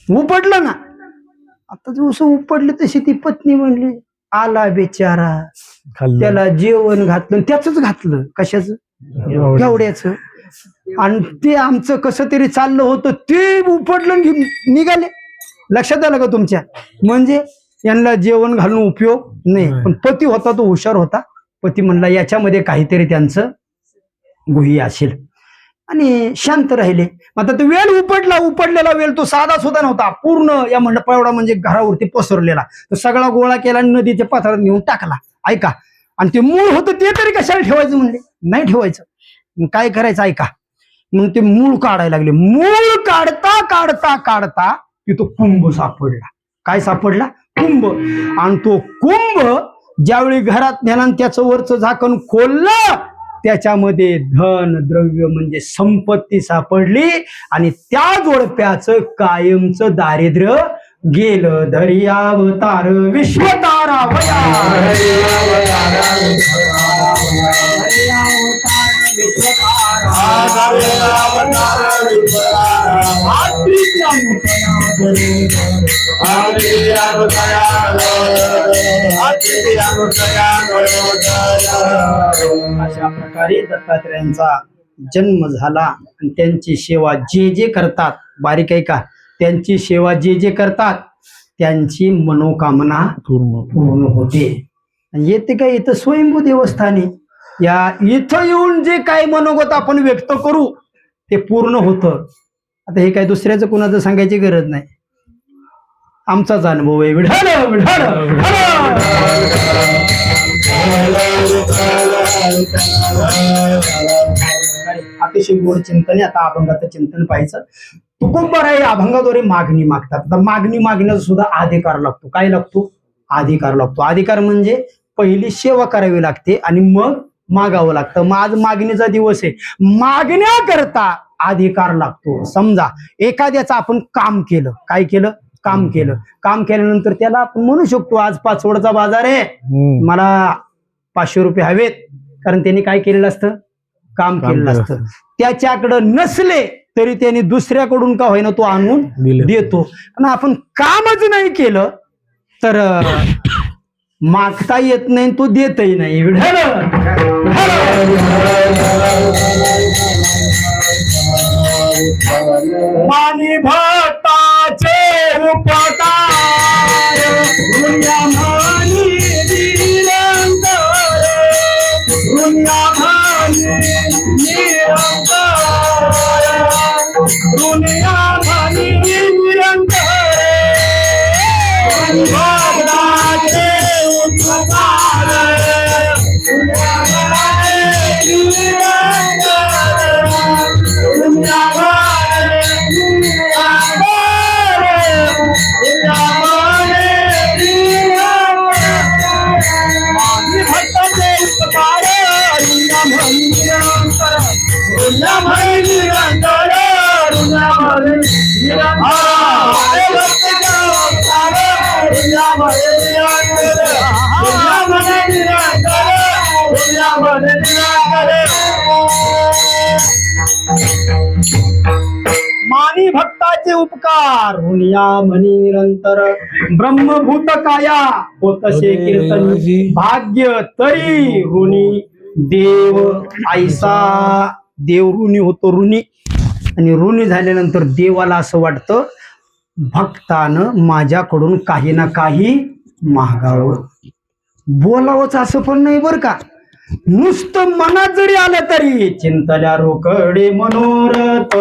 उपटलं ना. आता जसं उपटलं तशी ती पत्नी म्हणली, आला बेचारा, त्याला जेवण घातलं, त्याच घातलं. कशाचं? घेवड्याचं. आणि ते आमचं कसं तरी चाललं होतं, ते उपटलं निघाले. लक्षात आलं का तुमच्या? म्हणजे यांना जेवण घालून उपयोग नाही. पण पती होता तो हुशार होता. पती म्हणला याच्यामध्ये काहीतरी त्यांचं गुह्य असेल, आणि शांत राहिले. आता तो वेल उपटलेला वेल तो साधा सुद्धा नव्हता, पूर्ण या मंडपाएवढा म्हणजे घरावरती पसरलेला. तो सगळा गोळा केला आणि नदीच्या पात्रात नेऊन टाकला. ऐका, आणि ते मूळ होतं ते तरी कशाला ठेवायचं म्हणले, नाही ठेवायचं. काय करायचं ऐका. मग ते मूळ काढायला लागले. मूळ काढता काढता काढता तिथं कुंभ सापडला. काय सापडला? कुंभ. आणि तो कुंभ ज्यावेळी घरात नेला आणि त्याचं वरचं झाकण खोललं, त्याच्यामध्ये धन द्रव्य म्हणजे संपत्ती सापडली. आणि त्या जोडप्याचं कायमचं दारिद्र्य गेलं. धर्यावतार विश्वतारा अशा प्रकारे दत्तात्रेयांचा जन्म झाला. आणि त्यांची सेवा जे जे करतात, बारीक आहे का, त्यांची सेवा जे जे करतात त्यांची मनोकामना पूर्ण होते. येते काय, इथं स्वयंभू देवस्थानी या इथं येऊन जे काही मनोगत आपण व्यक्त करू ते पूर्ण होतं. आता हे काय दुसऱ्याचं कुणाचं सांगायची गरज नाही, आमचाच अनुभव आहे. विढाल विढाल अतिशय गोड चिंतन आहे. आता अभंगाचं चिंतन पाहायचं. तुकोबाराय अभंगाद्वारे मागणी मागतात. आता मागणी मागण्याचा सुद्धा अधिकार लागतो. काय लागतो? अधिकार लागतो. अधिकार म्हणजे पहिली सेवा करावी लागते आणि मग मागावं लागतं. मग आज मागणीचा दिवस आहे, मागण्याकरता अधिकार लागतो. समजा एखाद्याचं आपण काम केलं, काय केलं? काम केलं. काम केल्यानंतर त्याला आपण म्हणू शकतो आज पाचवडचा बाजार आहे, मला 500 रुपये हवेत, कारण त्यांनी काय केलेलं असतं? काम केलेलं असतं. त्याच्याकडं नसले तरी त्यांनी दुसऱ्याकडून का होईना तो आणून देतो. पण आपण कामच नाही केलं तर मागता येत नाही, तो देतही नाही. मानी भक्ताचे उपकार दुनिया मानी निरंतर, दुनिया मानी निरंतर, दुनिया मानी निरंतर, भक्ताचे उपकार दुनिया मानी निरंतर, दुनिया मानी भक्ताचे उपकार हुनिया म्हणी निरंतर, ब्रह्मभूत काया होतसे कीर्तनी, भाग्य तरी ऋणी देव ऐसा. देव ऋणी होतो, ऋणी. आणि ऋणी झाल्यानंतर देवाला असं वाटतं भक्तानं माझ्याकडून काही ना काही मागावं. बोलावंच असं पण नाही बरं का, नुसतं मनात जरी आलं तरी चिंतल्या रोकडे मनोरथ,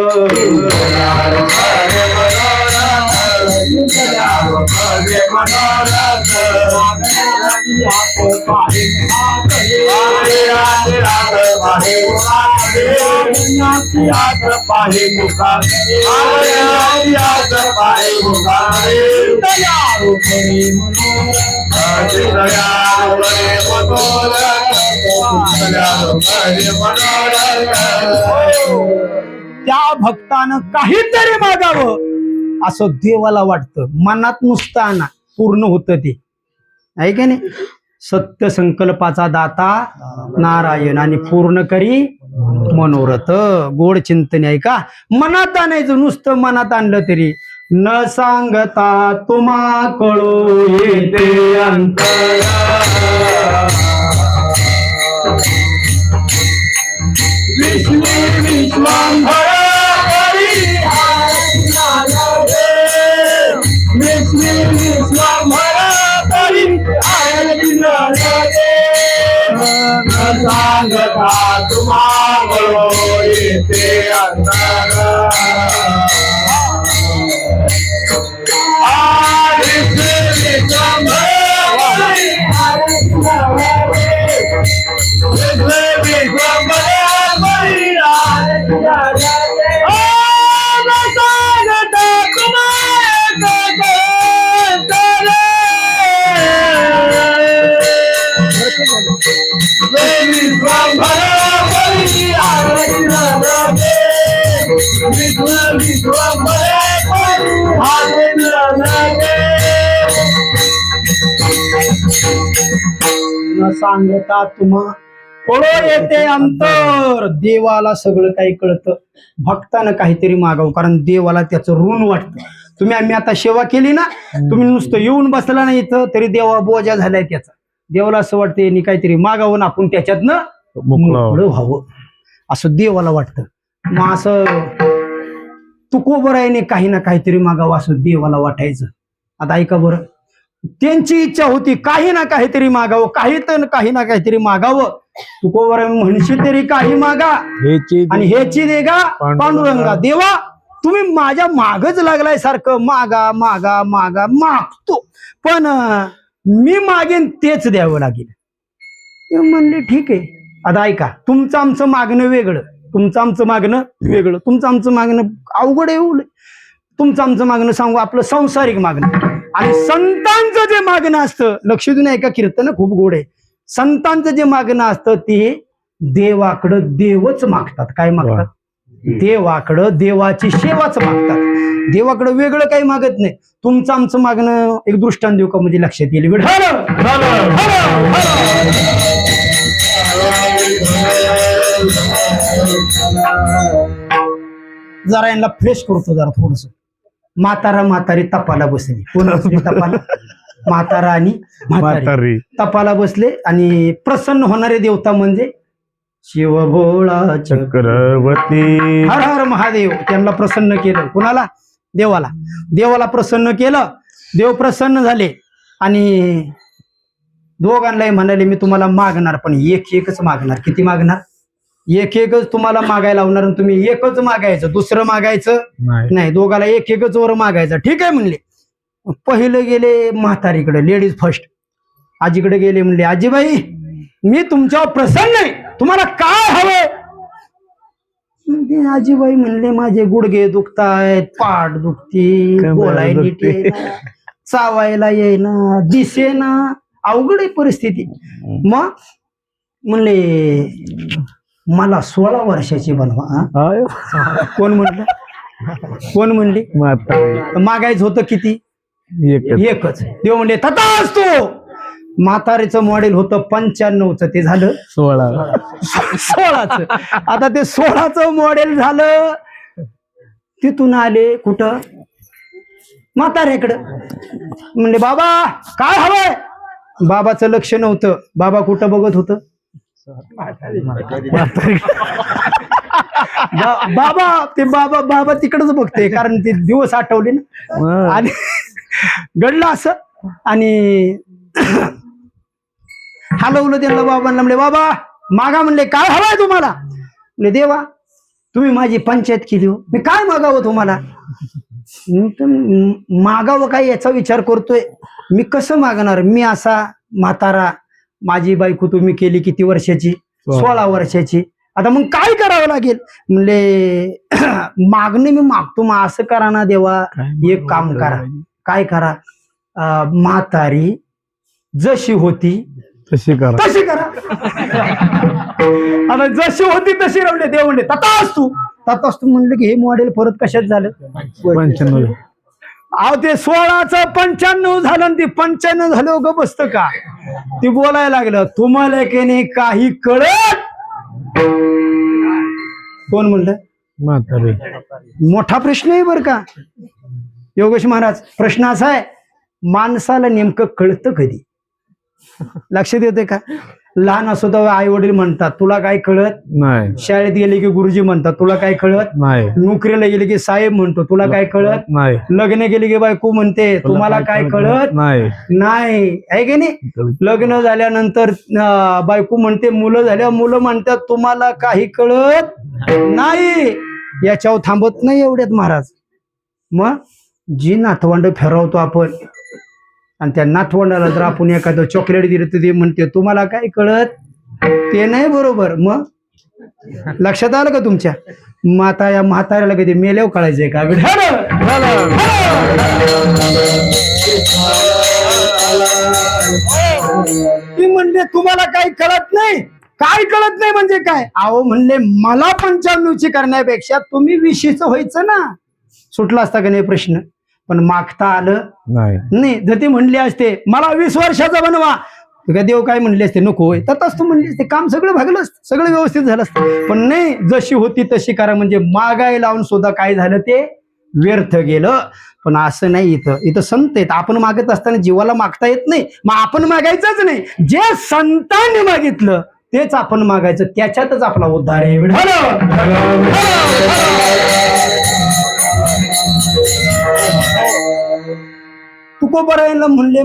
त्या भक्तानं काहीतरी मागावं असं देवाला वाटतं. मनात नुसतं आणा पूर्ण होतं ते, आहे का नाही? सत्य संकल्पाचा दाता नारायण आणि पूर्ण करी मनोरथ. गोड चिंतन आहे का? मनात आणायचं, नुसतं मनात आणलं तरी. न सांगता तुम्हा कळो येते अंतर, विश्वांभर सांगता तुम्हाला येते अंतर, न सांगता तुम्हा कळो येते अंतर. देवाला सगळं काही कळतं. भक्तानं काहीतरी मागावं, कारण देवाला त्याचं ऋण वाटतं. तुम्ही आम्ही आता सेवा केली ना, तुम्ही नुसतं येऊन बसला नाही इथं तरी देवा बोजा झालाय त्याचा. देवाला असं वाटतं यांनी काहीतरी मागावं ना आपण त्याच्यातनं मोकळं व्हावं असं देवाला वाटतं. मग असं तुकोबरायने काही ना काहीतरी मागावं असं देवाला वाटायचं. आता ऐका बरं, त्यांची इच्छा होती काही ना काहीतरी मागावं, काही ना काहीतरी मागावं. तुकोवर म्हणशी तरी काही मागा आणि ह्याची देगा पांडुरंगा. देवा तुम्ही माझ्या मागच लागलाय सारखं, मागा मागा मागा मागतो, पण मी मागेन तेच द्यावं लागेल. ते म्हणले ठीक आहे. आता ऐका, तुमचं आमचं मागणं वेगळं, तुमचं आमचं मागणं वेगळं. तुमचं आमचं मागणं अवघड आहे. तुमचं आमचं मागणं सांगू आपलं सांसारिक मागणं. आणि संतांचं जे मागणं असतं, लक्ष देऊन ऐका, कीर्तन खूप गोड आहे. संतांचं जे मागणं असतं ते देवाकडं देवच मागतात. काय मागतात? देवाकडं देवाची सेवाच मागतात. देवाकडं वेगळं काही मागत नाही. तुमचं आमचं मागणं एक दृष्टांत देऊ का, म्हणजे लक्षात येईल. जरा यांना फ्रेश करतो जरा थोडस. म्हातारा म्हातारी तपाला बसली. कोण बसली तपाला? म्हातारा आणि म्हातारी तपाला बसले. आणि प्रसन्न होणारे देवता म्हणजे शिवभोळा चक्रवर्ती हर हर महादेव. त्यांना प्रसन्न केलं. कुणाला? देवाला. देवाला प्रसन्न केलं. देव प्रसन्न झाले आणि दोघांनाही म्हणाले मी तुम्हाला मागणार, पण एकच मागणार. किती मागणार? एकच तुम्हाला मागायला लावणार आणि तुम्ही एकच मागायचं, दुसरं मागायचं नाही. दोघाला एकच वर मागायचं. ठीक आहे म्हणले. पहिलं गेले म्हातारीकडे, लेडीज फर्स्ट. आजीकडे गेले, म्हणले आजीबाई मी तुमच्यावर प्रसन्न आहे, तुम्हाला काय हवंय? आजीबाई म्हणले माझे गुडघे दुखतायत, पाठ दुखती, बोलायला नीट येईना, चावायला येईना, दिसेना, अवघड आहे परिस्थिती. मग म्हणले मला 16 वर्षाची बनवा. कोण म्हणलं? कोण म्हणली? मागायचं होतं किती? एकच. देव म्हणले तथाच तो. म्हातारीचं मॉडेल होतं 95चं, ते झालं 16चं. आता ते 16चं मॉडेल झालं. तिथून आले कुठं? म्हाताऱ्याकडं. म्हणले बाबा काय हवंय? बाबाचं लक्ष नव्हतं. बाबा कुठं बघत होतं? बाबा तिकडच बघते, कारण ते दिवस आठवले ना. आणि घडलं असं. आणि हलवलं त्यांना बाबांना. म्हणले बाबा मागा. म्हणले काय हवंय तुम्हाला? म्हणले देवा तुम्ही माझी पंचायत केली हो, मी काय मागावं तुम्हाला? मागावं काय याचा विचार करतोय. मी कसं मागणार? मी असा म्हातारा, माझी बायको तुम्ही केली किती वर्षाची? 16 वर्षाची. आता मग काय करावं लागेल? म्हणले मागणे मी मागतो, मग असं करा ना देवा, एक काम करा. काय करा? म्हातारी जशी होती तशी करा. आता जशी होती तशी राहले. देव म्हणले तथास्तु. म्हणले की हे मॉडेल परत कशात झालं? 95. अहो ते 16चं 95 झालं आणि ते 95 झालं. ग बसत का? ती बोलायला लागलं तुम्हाला की नाही काही कळत? कोण म्हणलं? म्हातारी. मोठा प्रश्न आहे बर का योगेश महाराज. प्रश्न असा आहे, माणसाला नेमकं कळतं कधी? लक्षात येते का? लहान असो तर आई वडील म्हणतात तुला काय कळत नाही. शाळेत गेले की गुरुजी म्हणतात तुला काय कळत नाही. नोकरीला गेले की साहेब म्हणतो तुला काय कळत नाही. लग्न गेले की बायको म्हणते तुम्हाला काय कळत नाही. आहे की नाही? लग्न झाल्यानंतर बायको म्हणते, मुलं झाल्या मुलं म्हणतात तुम्हाला काही कळत नाही. याच्यावर थांबत नाही एवढ्यात महाराज. मग जी नातवंड फिरवतो आपण आणि त्या नातवंडाला जर आपण एखादं चॉकलेट दिलं तर ते म्हणते तुम्हाला काय कळत? ते नाही बरोबर. मग लक्षात आलं का तुमच्या? या म्हाताऱ्याला कधी मेल्यावर कळायचंय का? ती म्हणले तुम्हाला काही कळत नाही. काय कळत नाही म्हणजे काय? अहो म्हणले मला 95ची करण्यापेक्षा तुम्ही 20चं व्हायचं ना. सुटला असता का नाही प्रश्न? पण मागता आलं नाही. जर ते म्हणले असते मला 20 वर्षाचा बनवा, का देव काय म्हणले असते नको होय तसंच तू म्हणले असते, काम सगळं भागलं असतं, सगळं व्यवस्थित झालं असतं. पण नाही, जशी होती तशी करा. म्हणजे मागाय लावून सुद्धा काय झालं ते व्यर्थ गेलं. पण असं नाही. इथं संत आहेत. आपण मागत असताना जीवाला मागता येत नाही, मग आपण मागायचंच नाही. जे संतांनी मागितलं तेच आपण मागायचं, त्याच्यातच आपला उद्धार आहे. तुकोबरायला म्हणले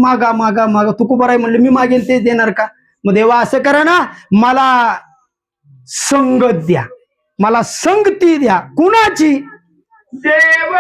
मागा मागा मागा, तुकोबराय म्हणले मी मागेन ते देणार का? मग देवा असं करा ना, मला संगत द्या, मला संगती द्या. कुणाची? देव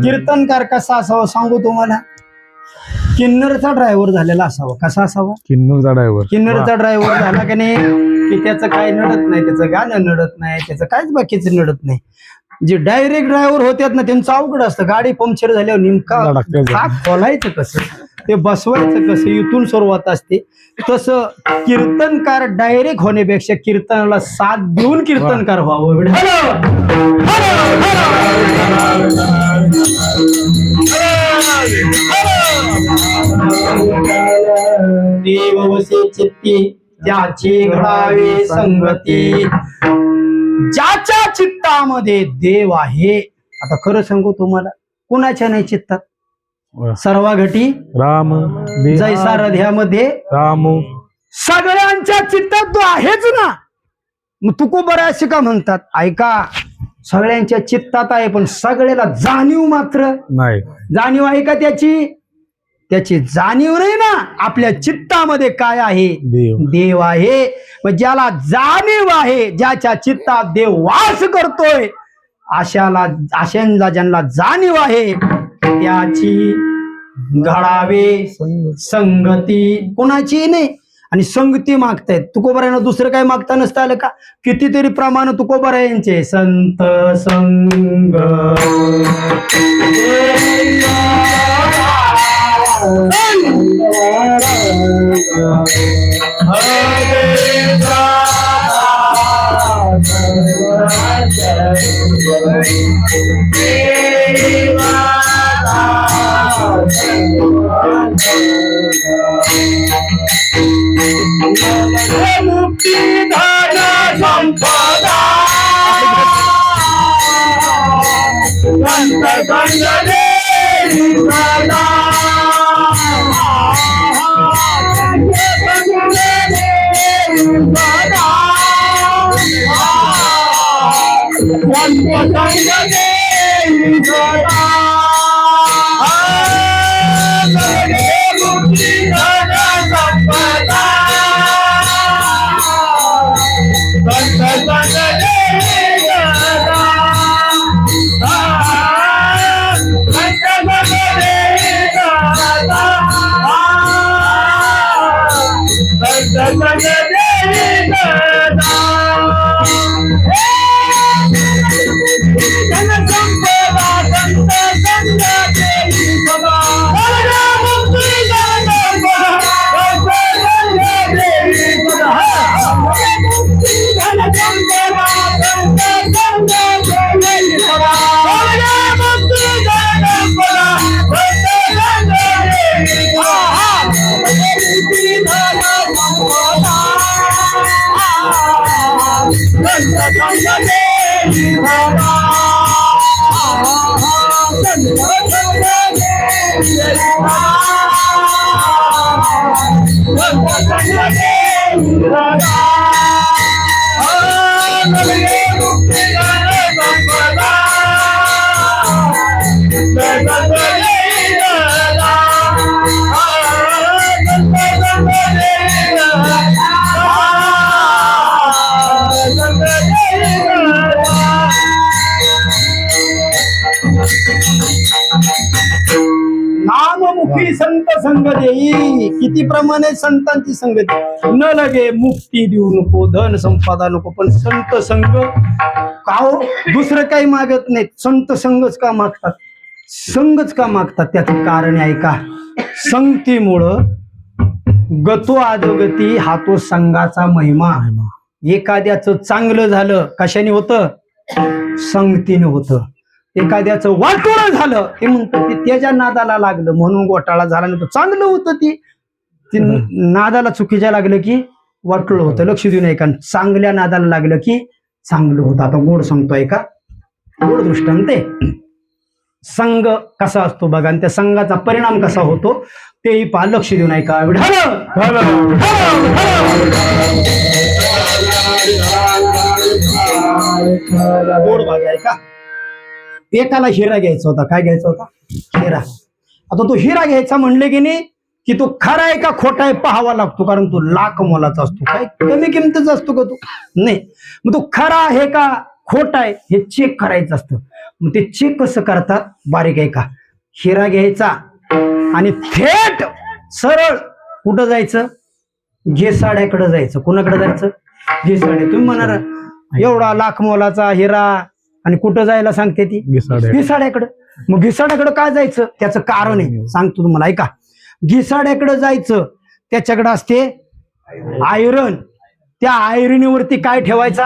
कीर्तनकार कसा असावा सांगू तुम्हाला. किन्नरचा ड्रायव्हर झालेला असावा. कसा असावा? किन्नरचा ड्रायव्हर झाला की नाही की त्याचं काय नडत नाही, त्याचं गाणं नडत नाही, त्याचं काहीच बाकीचं नडत नाही. जे डायरेक्ट ड्रायव्हर होत्यात ना त्यांचं अवघड असतं. गाडी पंक्चर झाल्यावर नेमका खोलायचं कसं, ते बसवायचं कसं, इथून सुरुवात असते. तसं कीर्तनकार डायरेक्ट होण्यापेक्षा कीर्तनाला साथ देऊन कीर्तनकार व्हावं. देव वसे चित्ती त्याची घडावे संगती. ज्याच्या चित्तामध्ये देव आहे. आता खरं सांगू तुम्हाला, कुणाच्या नाही चित्तात? सर्वाघटी राम जैसा हृदयामध्ये राम. सगळ्यांच्या चित्तात तो आहेच ना. मग तुको बऱ्याचशे का म्हणतात? ऐका, सगळ्यांच्या चित्तात आहे पण सगळ्याला जाणीव मात्र नाही. जाणीव आहे का त्याची? त्याची जाणीव नाही ना. आपल्या चित्तामध्ये काय आहे? देव आहे. मग ज्याला जाणीव आहे, ज्याच्या चित्तात देव वास करतोय, आशांना ज्यांना जाणीव आहे त्याची घडावे संगती, कोणाची नाही. आणि संगती मागतायत तुकोबारायांना, दुसरं काय मागता नसतं आलं का? कितीतरी प्रमाण तुकोबारायांचे संत संग मुक्ती धन संपदा संत संगदे सदा नाममुखी संत संग देई, किती प्रमाणे संतांची संगती. न लगे मुक्ती देऊ नको, धन संपदा नको, पण संत संग का हो? दुसरं काही मागत नाहीत, संत संगच का मागतात? संगच का मागतात? त्याचं कारण आहे का? संगतीमुळं गतो अधोगती हा तो संघाचा महिमा. एखाद्याचं चांगलं झालं कशाने होतं? संगतीने होतं. एखाद्याचं वाटोळं झालं ते म्हणतं ते त्याच्या नादाला लागलं म्हणून घोटाळा झाला, नाही तर चांगलं होतं ती नादाला चुकीच्या लागलं की वाटोळं होतं. लक्ष देऊ नये, कारण चांगल्या नादाला लागलं की चांगलं होतं. आता गोड सांगतोय का? गोड दृष्टांत आहे. संघ कसा असतो बघा, आणि त्या संघाचा परिणाम कसा होतो तेही पहा. लक्ष देऊ नये का? गोड भाग आहे का? एकाला हिरा घ्यायचा होता. काय घ्यायचा होता? हिरा. आता तो हिरा घ्यायचा म्हणले की नाही की तो खरा आहे का खोटा आहे पाहावा लागतो, कारण तो लाख मोलाचा असतो. काय कमी किमतीचा असतो का तो? नाही. मग तो खरा आहे का खोटा आहे हे चेक करायचं असतं. मग ते चेक कसं करतात? बारीक आहे का? हिरा घ्यायचा आणि थेट सरळ कुठं जायचं? घेसाड्याकडे जायचं. कोणाकडे जायचं? घेसाड्या. तुम्ही म्हणाल एवढा लाख मोलाचा हिरा आणि कुठं जायला सांगते ती? घिसाड्याकडे. मग घिसाड्याकडे काय जायचं? त्याचं कारण आहे, सांगतो तुम्हाला, ऐका. घिसाड्याकडे जायचं, त्याच्याकडे असते आयरन. त्या आयरनीवरती काय ठेवायचा?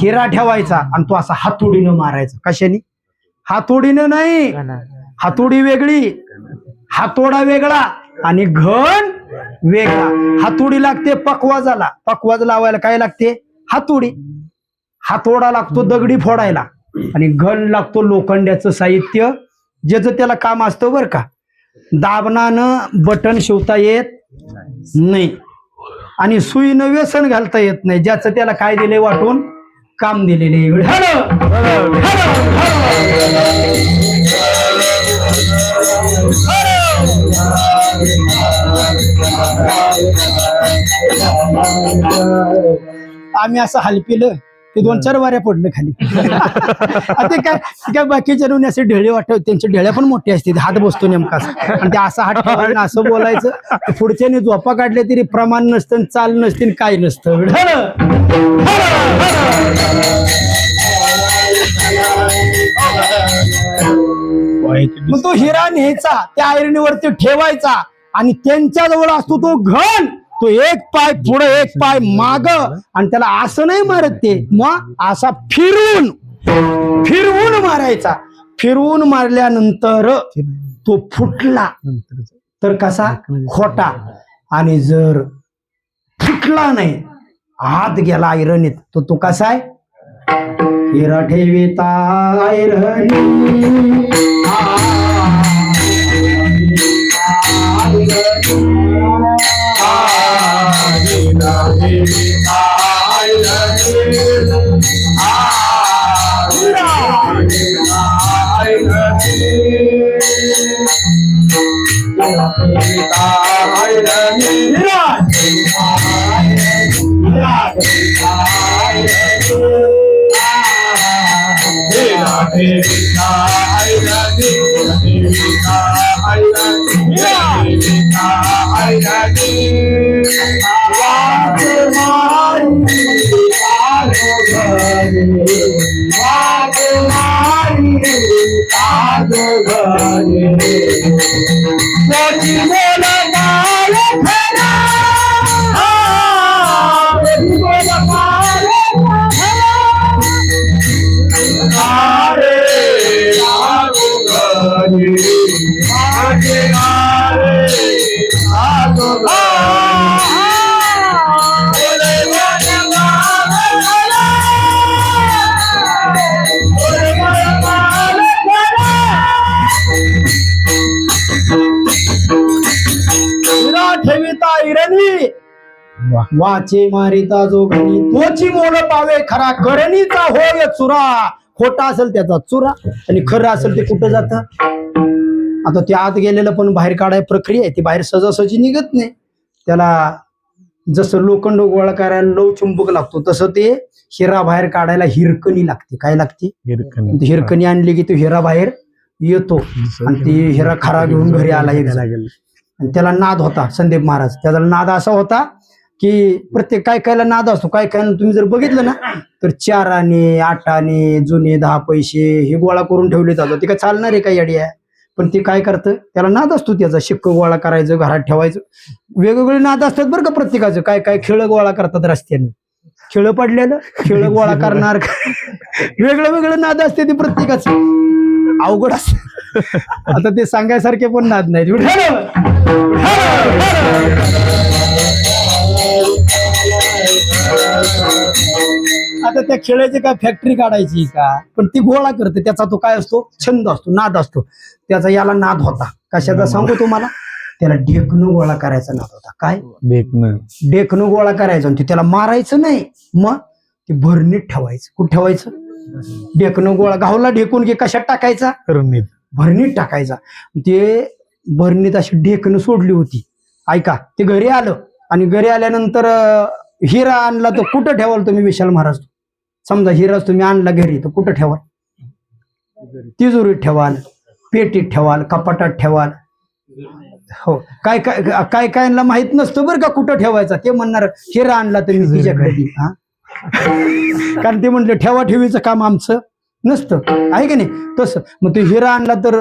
हिरा ठेवायचा, आणि तो असा हातोडीनं मारायचा. कशाने? हातोडीनं नाही, हातोडी वेगळी, हातोडा वेगळा आणि घन वेगळा. हातोडी लागते पकवाजाला. पकवाज लावायला काय लागते? हातोडी. हातोडा लागतो दगडी फोडायला, आणि घन लागतो लोखंड्याचं साहित्य, ज्याचं त्याला काम असतं बरं का. दाबनानं बटन शिवता येत नाही आणि सुईनं व्यसन घालता येत नाही. ज्याचं त्याला काय दिले वाटून काम दिलेले. आम्ही असं हलपिलं ते 2-4 वाऱ्या पडलं खाली. ते काय बाकीच्या नोनी असे ढेळे वाटत, त्यांच्या ढेळ्या पण मोठे असते, हात बसतो नेमका असा. आणि ते असा हात ठेवायला असं बोलायचं. पुढच्याने झोपा काढल्या तरी प्रमाण नसतं, चाल नसते, काय नसतं. मग तो हिरा न्यायचा, त्या ऐरणीवरती ठेवायचा आणि त्यांच्याजवळ असतो तो घन. तो एक पाय पुढे एक पाय माग, आणि त्याला असं नाही मारत ते, मग असा फिरवून फिरवून मारायचा. फिरवून मारल्यानंतर तो फुटला तर कसा खोटा, आणि जर फुटला नाही हात गेला ऐरणीत तर तो कसा आहे. हिरा ठेविता ऐरणी ठेविता ऐरणी वाचे मारिता जो घणी, तोची मोल पावे खरा, करणीचा होय चुरा. खोटा असेल त्याचा चुरा आणि खरं असेल ते कुठं जात. आता ते आत गेलेलं पण बाहेर काढाय प्रक्रिया आहे, ती बाहेर सहजासहजी निघत नाही. त्याला जसं लोखंड गोळा करायला लव चुंबक लागतो, तसं ते हिरा बाहेर काढायला हिरकणी लागते. काय लागते? हिरकणी आणली की तो हिरा बाहेर येतो, आणि ती हिरा खरा घेऊन घरी आला. आणि त्याला नाद होता संदीप महाराज, त्याचा नाद असा होता की प्रत्येक काय कायला नाद असतो. काय काय तुम्ही जर बघितलं ना तर 4 आणे 8 आणे जुने 10 पैसे हे गोळा करून ठेवले जातात. ते काय चालणार आहे काय अडी आहे, पण ते काय करतं, त्याला नाद असतो त्याचा. शिक्क गोळा करायचं, घरात ठेवायचं, वेगवेगळे नाद असतात बरं का प्रत्येकाचं. काय काय खेळ गोळा करतात रस्त्याने, खेळ पडलेलं खेळ गोळा करणार, वेगळं वेगळं नाद असते ते प्रत्येकाचं. अवघड असत. आता ते सांगायसारखे पण नाद नाही. आता त्या खेळाची काय फॅक्टरी काढायची का, पण ती गोळा करते. त्याचा तो काय असतो, छंद असतो, नाद असतो त्याचा. याला नाद होता कशाचा सांगू तुम्हाला, त्याला ढेकणं गोळा करायचा नाद होता. काय ढेकणं गोळा करायचं, आणि त्याला मारायचं नाही, मग ते भरणीत ठेवायचं. कुठं ठेवायचं? ढेकणं गोळा गावला ढेकून की कशात टाकायचा? भरणीत टाकायचा. ते भरणीत अशी ढेकणं सोडली होती. ऐका, ते घरी आलं, आणि घरी आल्यानंतर हिरा आणला तर कुठं ठेवाल तुम्ही विशाल महाराज? समजा हिराच तुम्ही आणला घरी तर कुठं ठेवाल? तिजोरीत ठेवाल, पेटीत ठेवाल, कपाटात ठेवाल. हो, काय काय काय कायला माहित नसतं बरं का कुठं ठेवायचा. ते म्हणणार हिरा आणला तर मी तिच्याकडे देईन. हा, कारण ते म्हणले ठेवा ठेवीचं काम आमचं नसतं, आहे की नाही? तसं मग ते हिरा आणला तर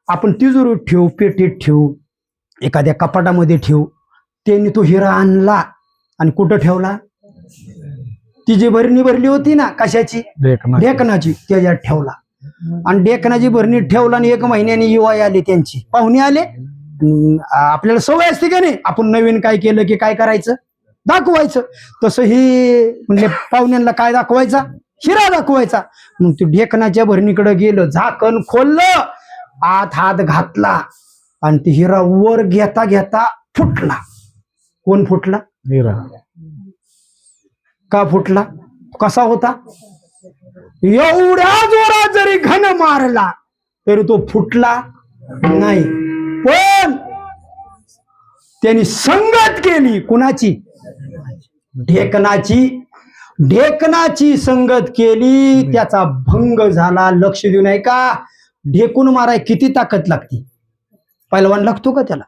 आपण तिजोरीत ठेवू, पेटीत ठेवू, एखाद्या कपाटामध्ये ठेवू. त्यांनी तो हिरा आणला आणि कुठं ठेवला? ती जी भरणी भरली होती ना, कशाची? ढेकणाची, त्याच्यात ठेवला. आणि ढेकणाची भरणी ठेवला, आणि 1 महिन्याने युवा आले, त्यांची पाहुणे आले. आपल्याला सवय असते का नाही, आपण नवीन काय केलं की काय करायचं, दाखवायचं. तसं ही म्हणजे पाहुण्यांना काय दाखवायचा? हिरा दाखवायचा. मग तू ढेकणाच्या भरणीकडे गेलं, झाकण खोललं, आत हात घातला, आणि ती हिरा वर घेता घेता फुटला. कोण फुटला? हिरा. का फुटला? कसा होता? एवढ्या जोरात जरी घन मारला तरी तो फुटला नाही. पण त्यांनी संगत केली कुणाची? ढेकणाची. ढेकणाची संगत केली त्याचा भंग झाला. लक्ष देऊ नये का, ढेकून माराय किती ताकद लागते? पैलवान लागतो का त्याला?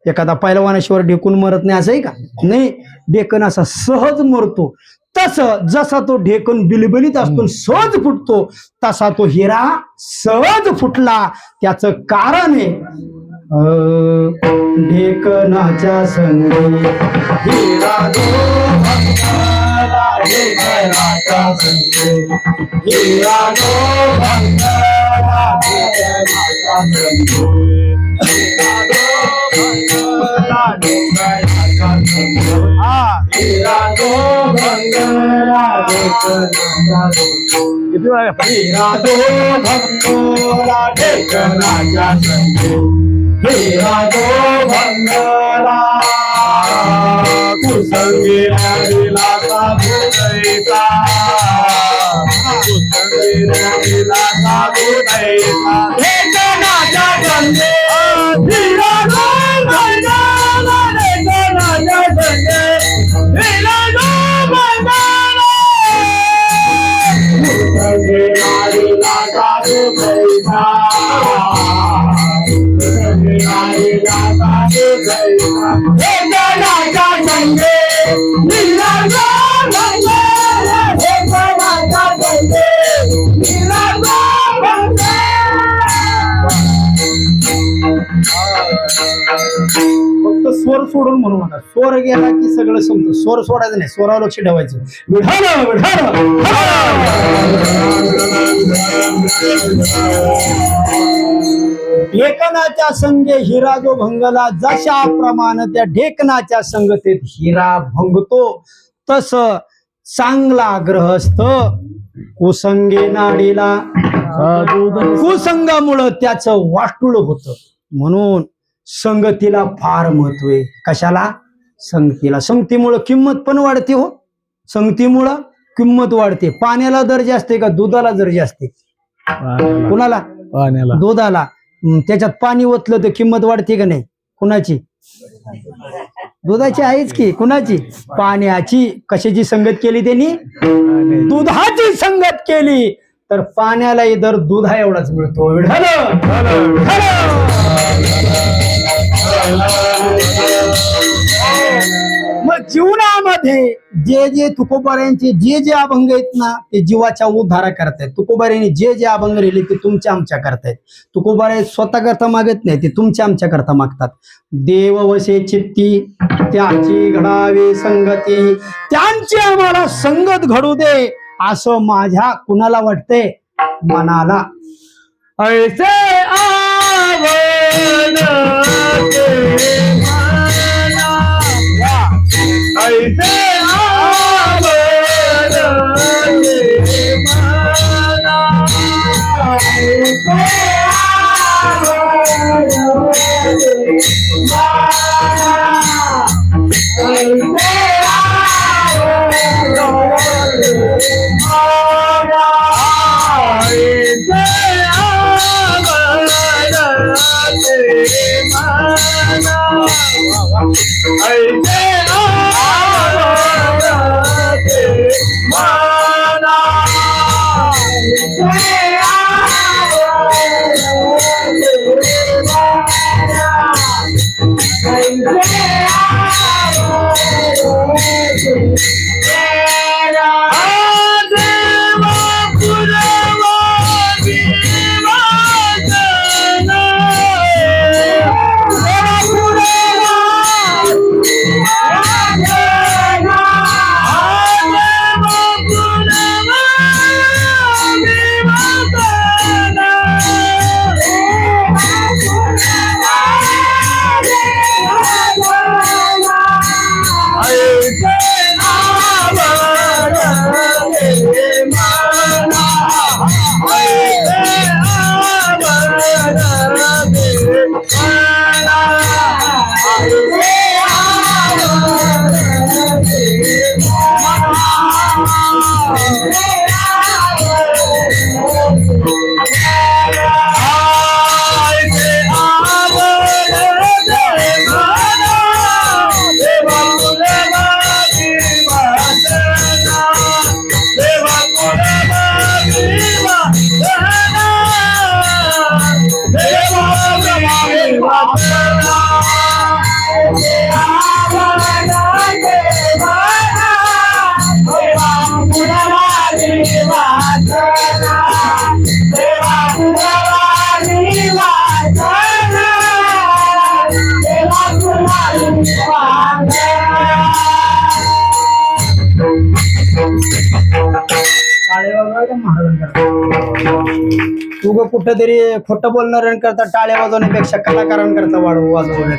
एखादा पैलवानाशिवाय ढेकून मरत नाही असं आहे का? नाही, ढेकण असा सहज मरतो. तसं जसा तो ढेकण बिलबिलीत असतो सहज फुटतो, तसा तो हिरा सहज फुटला. त्याचं कारण आहे ढेकणाच्या संगी हिरा जो भंगला, ढेकणाच्या संगी हिरा जो भंगला, ढेकणाच्या संगी हिरा जो भंगला, ढेकणाच्या संगी हिरा जो भंगला, ढेकणाच्या संगी हिरा जो भंगला, ढेकणाच्या संगी हिरा जो भंगला. कुसंगी नदीला साधू नयका, कुसंगी नदीला साधू नयका, ढेकणाच्या संगी हिरा जो भंगला, ढेकणाच्या संगी हिरा जो भंगला. कुसंगी नदीला साधू नयका, फक्त स्वर सोडून म्हणू नका. स्वर गेला की सगळं संपतं. स्वर सोडायचं नाही, स्वरावर लक्ष ठेवायचं. विढाल विढाल ढेकणाच्या संगे हिरा जो भंगला. जशा प्रमाणे त्या ढेकणाच्या संगतीत हिरा भंगतो, तस चांगला ग्रहस्थ कुसंगे नाडीला, कुसंगामुळं त्याचं वाटुळ होतं. म्हणून संगतीला फार महत्व आहे. कशाला? संगतीला. संगतीमुळं किंमत पण वाढते. हो, संगतीमुळं किंमत वाढते. पाण्याला दर्जा असते का दुधाला दर्जा असते? कुणाला? पाण्याला, दुधाला. त्याच्यात पाणी ओतलं तर किंमत वाढते का नाही? कुणाची? दुधाची आहेच की. कुणाची? पाण्याची. कशाची संगत केली त्यांनी? दुधाची संगत केली तर पाण्यालाही दर दुधा एवढाच मिळतो. मग जीवनामध्ये जे जे तुकोबाऱ्यांचे जे जे अभंग आहेत ना, ते जीवाच्या उद्धारा करतायत. तुकोबाऱ्यांनी जे जे अभंग लिहिले ते तुमच्या आमच्या करतायत. तुकोबारे स्वतः करता मागत नाही, ते तुमच्या आमच्या करता मागतात. देव वसे चित्ती त्याची घडावी संगती, त्यांची आम्हाला संगत घडू दे असं माझ्या कुणाला वाटतंय? मनाला. ऐसे आवड ऐसे आवड तू कुठेतरी खोटं बोलणाऱ्यांकरता टाळ्या वाजवण्यापेक्षा कलाकारांकरता वाजवण्यात.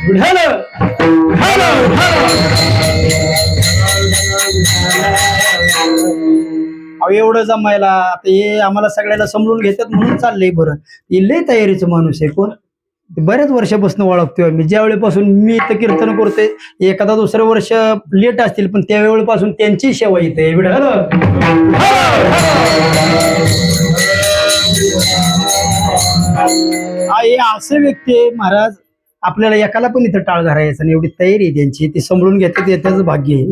एवढं जमायला आता हे आम्हाला सगळ्याला समजून घेतात म्हणून चाललंय. बरं, हे लय तयारीचं माणूस आहे. कोण? बऱ्याच वर्षापासून ओळखतोय मी. ज्या वेळेपासून मी इथं कीर्तन करतोय, एखादा दुसरं वर्ष लेट असतील, पण त्या वेळेपासून त्यांची सेवा येते. हे असे व्यक्ती आहे महाराज, आपल्याला एकाला पण इथं टाळ घालायचं नाही, एवढी तयारी आहे त्यांची. ती समजून घेतात, त्याच भाग्य आहे.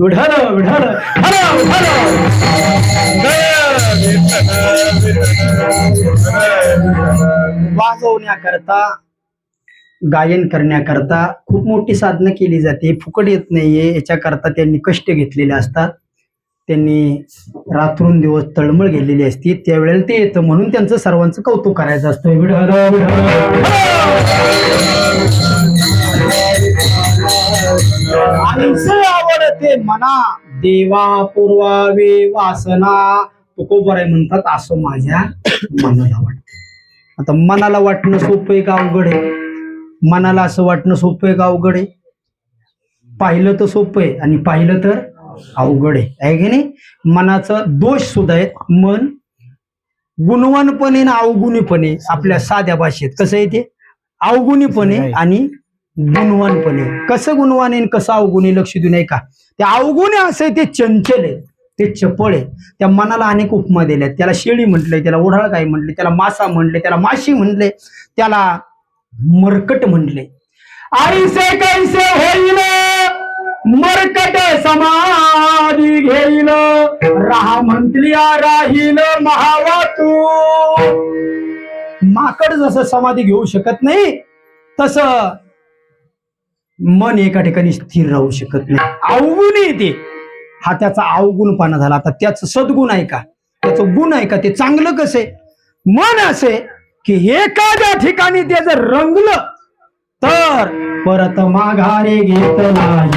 वाजवण्याकरता, गायन करण्याकरता खूप मोठी साधना केली जाते. फुकट येत नाहीये. याच्याकरता त्यांनी कष्ट घेतलेले असतात. त्यांनी रात्रंदिवस तळमळ गेलेली असती. त्यावेळेला ते येतं म्हणून त्यांचं सर्वांचं कौतुक करायचं असतं. आवडते मना देवा पूर्वावे वासना, तुकोबराय म्हणतात असं माझ्या मनाला वाटतं. आता मनाला वाटणं सोपं आहे का अवघड आहे? मनाला असं वाटणं सोपं आहे का अवघड आहे? पाहिलं तर सोपं आहे आणि पाहिलं तर अवघड आहे की नाही? मनाचा दोष सुद्धा आहेत. मन गुणवानपणे ना अवगुणीपणे. आपल्या साध्या भाषेत कसं आहे ते? अवगुणीपणे आणि गुणवानपणे. कसं गुणवान आहे कसं अवगुणी लक्ष देऊ नये का? ते अवगुणी असं आहे, ते चंचल आहे, ते चपळ आहे. त्या मनाला अनेक उपमा दिल्या. त्याला शेळी म्हटलंय, त्याला ओढाळ काय म्हटले, त्याला मासा म्हटले, त्याला माशी म्हटले, त्याला मरकट म्हटले. आईसे कैसे होईल मरकट समाधी घेईल, राहा म्हटलिया राहील महावा तू. माकड जसं समाधी घेऊ शकत नाही, तसं मन एका ठिकाणी स्थिर राहू शकत नाही. अवगुण येते, हा त्याचा अवगुणपणा झाला. आता त्याचं सद्गुण आहे का? त्याचं गुण आहे का? ते चांगलं कसं आहे? मन असे की एखाद्या ठिकाणी ते जर रंगलं तर परत माघारे घेत नाही.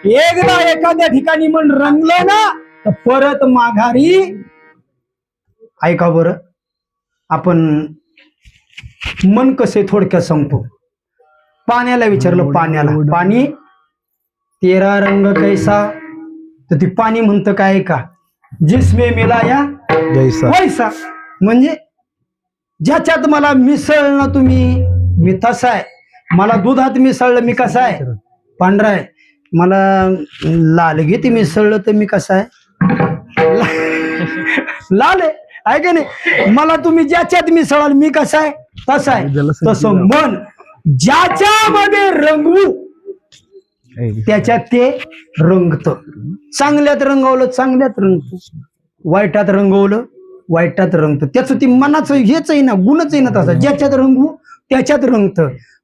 एकदा एखाद्या ठिकाणी मन रंगलं ना तर परत माघारी. ऐका बरं, आपण मन कसे थोडक्यात सांगतो. पाण्याला विचारलं, पाण्याला, पाणी तेरा रंग कैसा, तर ती पाणी म्हणतं काय का? जिसमे मिलाया वैसा. म्हणजे ज्याच्यात मला मिसळणं तुम्ही, मी तसा आहे. मला दुधात मिसळलं मी कसा आहे? पांढरा आहे. मला लाल घेते मिसळलं तर मी कसा आहे? लाल आहे का नाही? मला तुम्ही ज्याच्यात मिसळाल मी कसा आहे? तसा आहे. तसं मन ज्याच्यामध्ये रंगवू त्याच्यात ते रंगत. चांगल्यात रंगवलं चांगल्यात रंगत, वाईटात रंगवलं वाईटात रंगत. त्याचं ती मनाचं हेच आहे ना, गुणच आहे ना तसा. ज्याच्यात रंगवू त्याच्यात रंगत.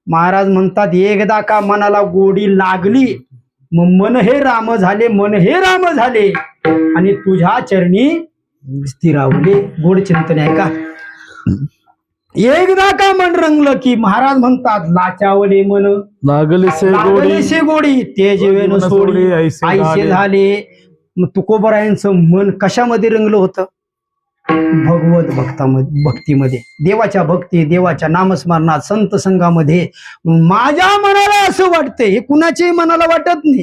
महाराज म्हणतात, एकदा का मनाला गोडी लागली मग मन हे राम झाले, मन हे राम झाले आणि तुझ्या चरणी स्थिरावले. गोड चिंतन आहे का? एकदा का मन रंगलं की महाराज म्हणतात, लाचावले मन लागलेसे गोडी, ते जीवेन सोडी आईसे झाले. मग तुकोबरायांचं मन कशामध्ये रंगलं होतं? भगवत भक्तीमध्ये, देवाच्या भक्ती, देवाच्या नामस्मरणात, संत संघामध्ये. माझ्या मनाला असं वाटतंय, हे कुणाच्याही मनाला वाटत नाही.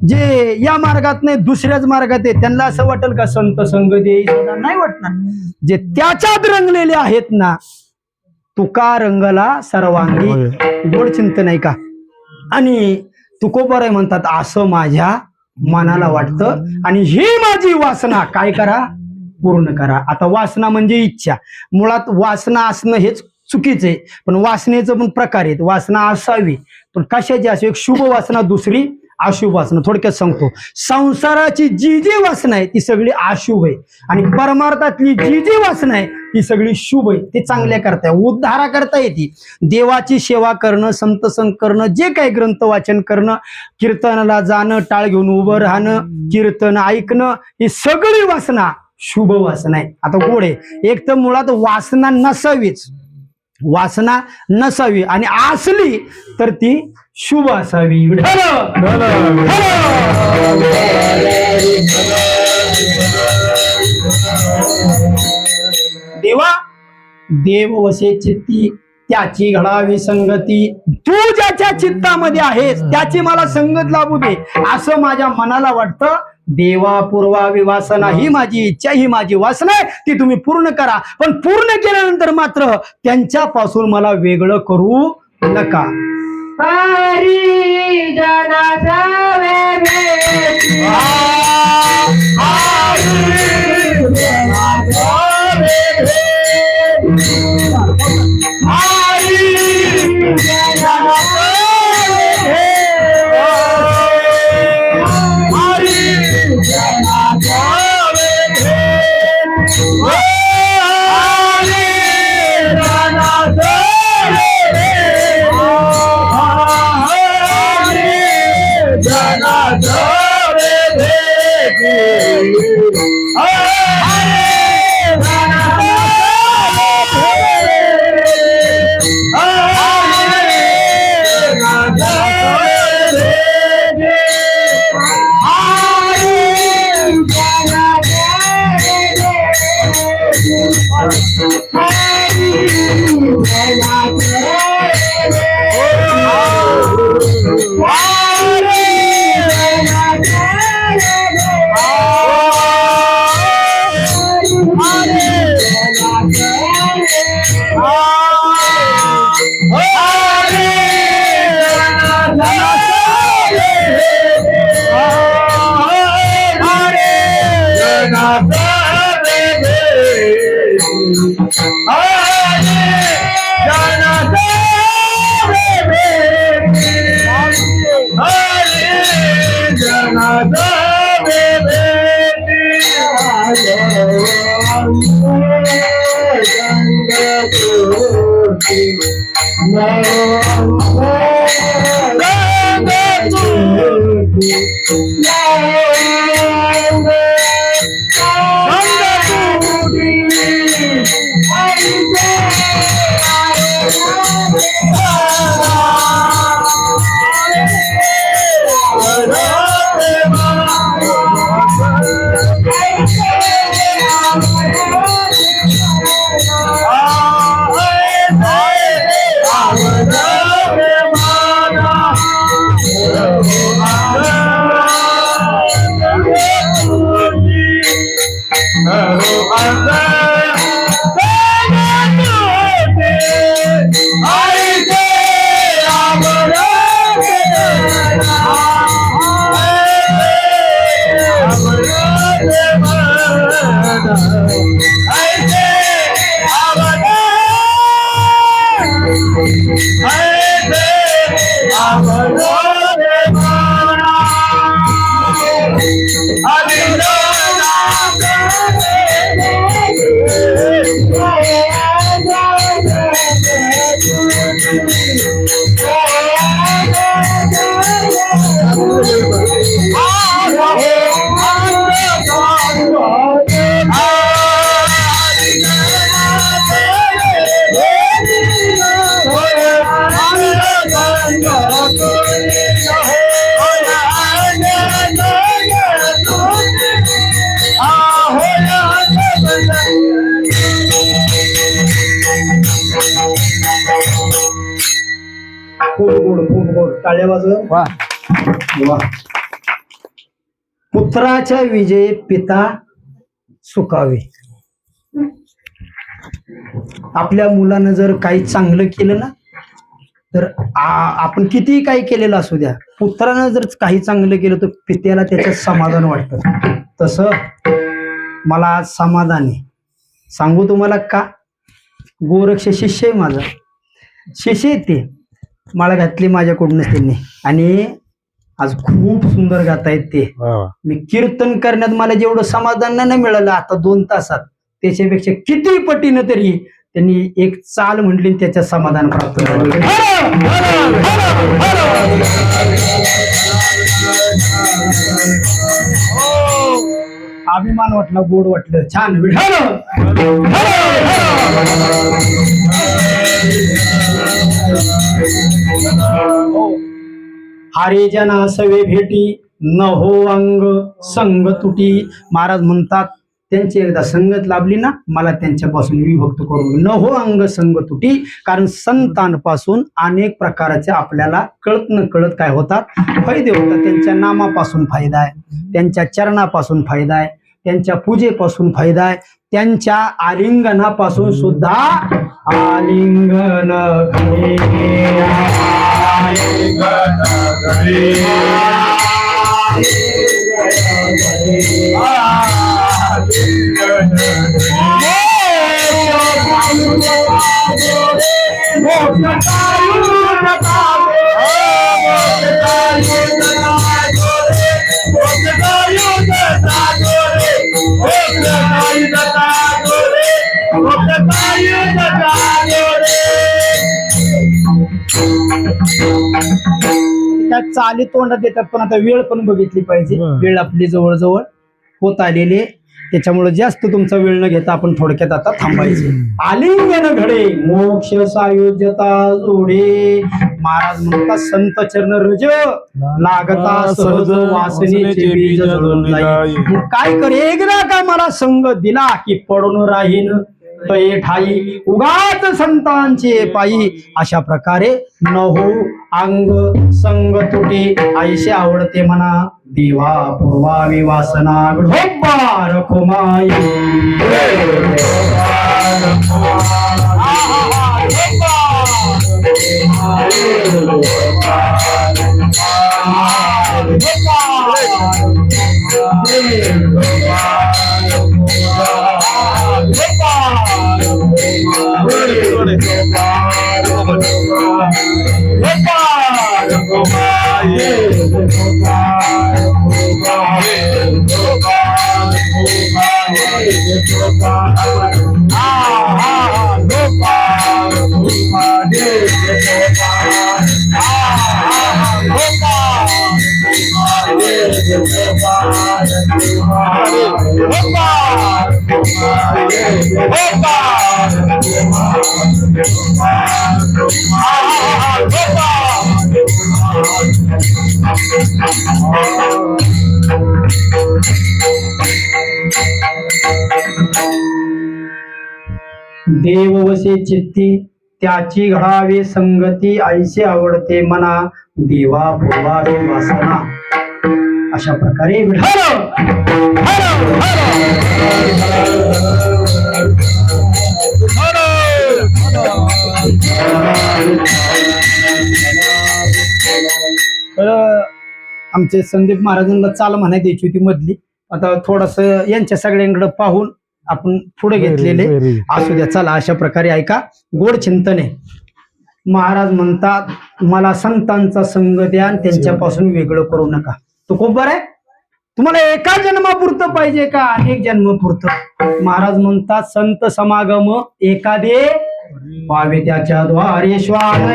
जे या मार्गात नाही दुसऱ्याच मार्गात आहे त्यांना असं वाटेल का संत संघ देई? नाही वाटणार. जे त्याच्यात रंगलेले आहेत ना, तुका रंगला सर्वांगी. गोड चिंतन आहे का? आणि तुकोबर म्हणतात असं माझ्या मनाला वाटतं आणि ही माझी वासना काय करा, पूर्ण करा. आता वासना म्हणजे इच्छा. मुळात वासना असणं हेच चुकीचं आहे, पण वासनेचं पण प्रकार आहेत. वासना असावी पण कशाची असावी, एक शुभ वासना, दुसरी अशुभ वासना. थोडक्यात सांगतो, संसाराची जी जी वासना आहे ती सगळी अशुभ आहे आणि परमार्थातली जी जी वासना आहे ती सगळी शुभ आहे. ते चांगल्या करता उद्धारा करता येते. देवाची सेवा करणं, संत संग करणं, जे काही ग्रंथ वाचन करणं, कीर्तनाला जाणं, टाळ घेऊन उभं राहणं, कीर्तन ऐकणं, ही सगळी वासना शुभ वासना आहे. आता गोड आहे, एक तर मुळात वासना नसावीच, वासना नसावी आणि असली तर ती शुभ असावी. देवा देव वसे चित्ती त्याची घडावी संगती. तू ज्याच्या चित्तामध्ये आहेस त्याची मला संगत लाभू दे असं माझ्या मनाला वाटतं. देवा पूर्वावी वासना, ही माझी इच्छा, ही माझी वासना आहे, ती तुम्ही पूर्ण करा. पण पूर्ण केल्यानंतर मात्र त्यांच्यापासून मला वेगळं करू नका. हरी जनाचा टाळ्या वाजवा. पुत्राच्या विजय पिता सुखावे. आपल्या मुलानं जर काही चांगलं केलं ना तर आपण कितीही काही केलेलं असू द्या, पुत्रानं जर काही चांगलं केलं तर पित्याला त्याच्यात समाधान वाटतं. तसं मला आज समाधान आहे. सांगू तुम्हाला का? गोरक्ष शिष्य आहे माझा, शिष्य आहे ते. माळा घातली माझ्याकडूनच त्यांनी आणि आज खूप सुंदर गातायत ते. मी कीर्तन करण्यात मला जेवढं समाधान नाही मिळालं आता 2 तासात, त्याच्यापेक्षा किती पटीनं तरी त्यांनी एक चाल म्हटली त्याच्यात समाधान प्राप्त झालं. अभिमान वाटला, गोड वाटलं, छान. हारे जना सवे भेटी न हो अंग संग तुटी. महाराज म्हणतात त्यांची एकदा संगत लाभली ना मला त्यांच्यापासून विभक्त करून न हो अंग संग तुटी. कारण संतांपासून अनेक प्रकारचे आपल्याला कळत न कळत काय होतात फायदे होतात. त्यांच्या नामापासून फायदा आहे, त्यांच्या चरणापासून फायदा आहे, त्यांच्या पूजेपासून फायदा आहे, त्यांच्या आलिंगनापासून सुद्धा. आलिंगन त्या चाली तोंडात देतात, पण आता वेळ पण बघितली पाहिजे. वेळ आपली जवळजवळ होत आलेली आहे, त्याच्यामुळे जास्त तुमचा वेळ न घेता आपण थोडक्यात आता थांबायचे. आलिंगन घडे मोक्ष सायुज्यता जोडे. महाराज म्हणतात संत चरण रज लागता सहज वासनेचे बीज जळून जाई. काय करे एकदा का मला संग दिला की पडून राहीन तये ठाई उगाच संतांचे पायी. अशा प्रकारे न हो अंग संग तुटे ऐसे आवडते म्हणा देवा पूर्वावी वासना ढोबा रखुमाई. देव वसे चित्ती त्याची घडावे संगती ऐसे आवडते मना देवा पूर्वावी वासना. अशा प्रकारे आमचे संदीप महाराजांना चाल म्हणाय द्यायची होती मधली. आता थोडस यांच्या सगळ्यांकडे पाहून आपण पुढे घेतलेले असू द्या. चला अशा प्रकारे ऐका, गोड चिंतन आहे. महाराज म्हणतात मला संतांचा संग द्या आणि त्यांच्यापासून वेगळं करू नका. तो खूप बरं आहे. तुम्हाला एका जन्मापुरतं पाहिजे का अनेक जन्मापुरतं? महाराज म्हणतात संत समागम एकादे पावे त्याच्या द्वारे श्वान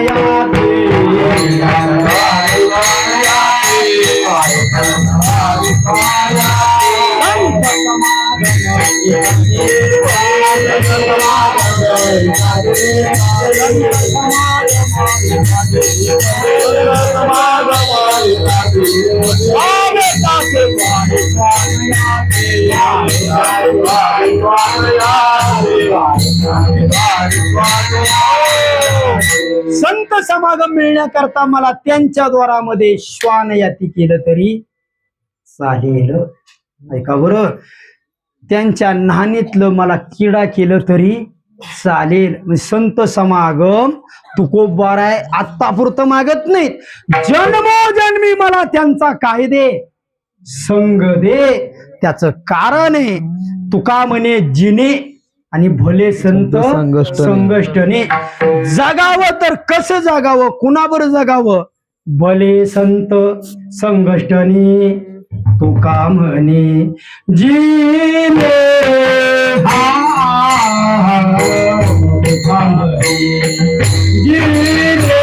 संत समागम मिळण्याकरता मला त्यांच्या द्वारामध्ये श्वान याती केलं तरी चालेल. ऐका बरं, त्यांच्या नाणीतलं मला किडा केलं तरी चालेल. संत समागम तुकोबाराय आत्तापुरतं मागत नाहीत, जन्मोजन्मी मला त्यांचा काय दे, संग दे. त्याचं कारण आहे तुका म्हणे जिने आणि भले संत संगष्टने. जगावं तर कसं जगावं, कुणाबर जगावं, भले संत संगष्टने. तुका म्हणे जिने तुका म्हणे जिने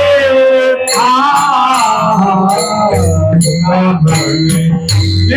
तुका म्हणे जिने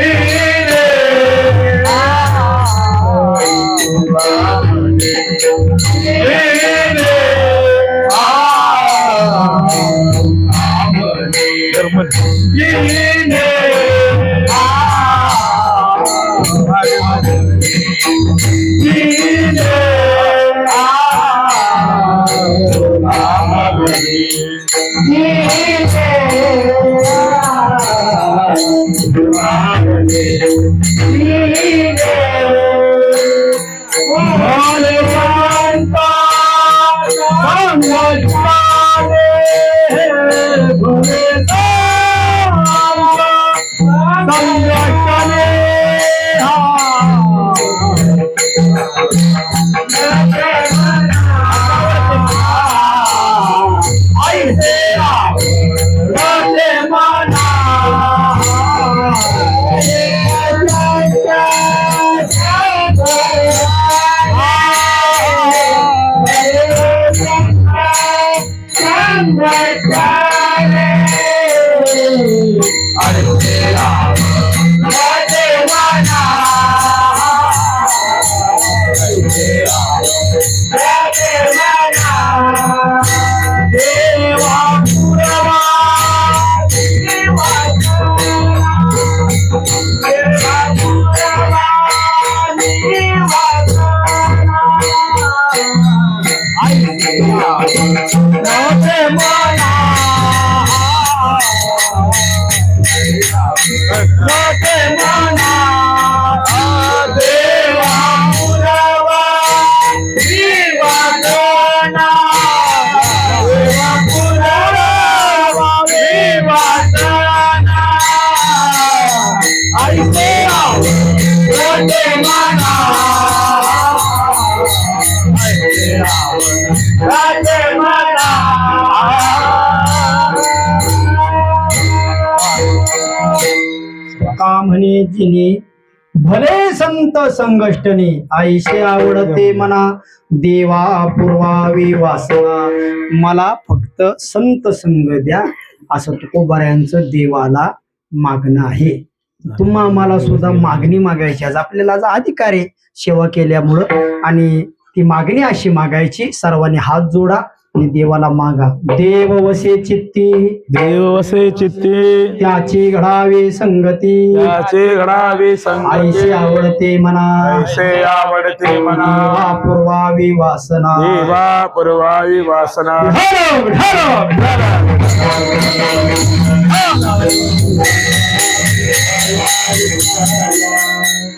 का म्हणे जिने भले संत संगष्टने. आईशे आवडते मना देवा पुरवावी वासना. मला फक्त संत संग द्या असं तुकोबाऱ्यांचं देवाला मागणं आहे. तुम्हा मला सुद्धा मागणी मागायची, आज आपल्याला अधिकार आहे सेवा केल्यामुळं, आणि ती मागणी अशी मागायची, सर्वांनी हात जोडा आणि देवाला मागा. देव वसे चित्ती, देव वसे चित्ती, त्याची घडावी संगती, त्याचे घडावी संगती. आईशी आवडते मना, ऐसे आवडते मना, देवा पुरवावी वासना. देवा पुरवावी वासना. ढळक, ढळक, ढळक.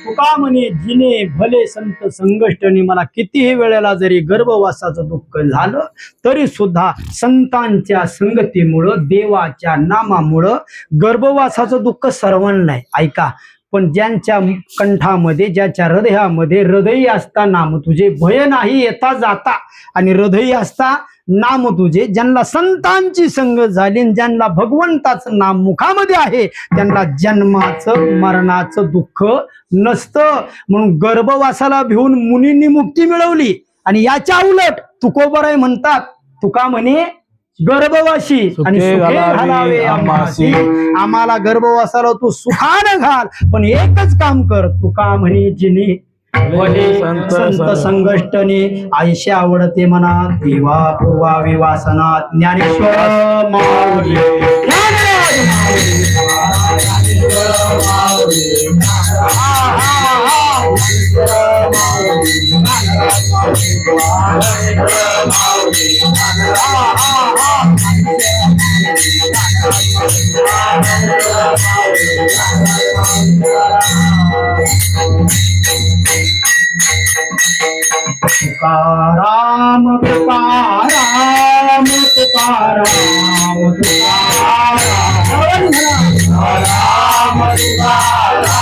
तुका म्हणे जिने भले संत संगष्टने. मला कितीही वेळेला जरी गर्भवासाचं दुःख झालं तरी सुद्धा संतांच्या संगतीमुळं, देवाच्या नामामुळं गर्भवासाचं दुःख सर्वांना नाही. ऐका, पण ज्यांच्या कंठामध्ये, ज्याच्या हृदयामध्ये हृदयी असता नाम तुझे, भय नाही येता जाता, आणि हृदयी असता नाम तुझे, ज्यांना संतांची संगत झाली, ज्यांना भगवंताचं नाम मुखामध्ये आहे, त्यांना जन्माचं मरणाचं दुःख नसतं. म्हणून गर्भवासाला भिवून मुनींनी मुक्ती मिळवली. आणि याच्या उलट तुकोबाराय म्हणतात, तुका म्हणे गर्भवासी आणि सुखे घालावे आम्हासी. आम्हाला गर्भवासाला तू सुखानं घाल, पण एकच काम कर. तुका म्हणे जिने भले संत संगष्टने. आईशी आवडते मना देवा पूर्वावी वासना. ज्ञानेश्वर माऊली, ज्ञानराज माऊली. तुकाराम तुकाराम तुकाराम तुकाराम तुकाराम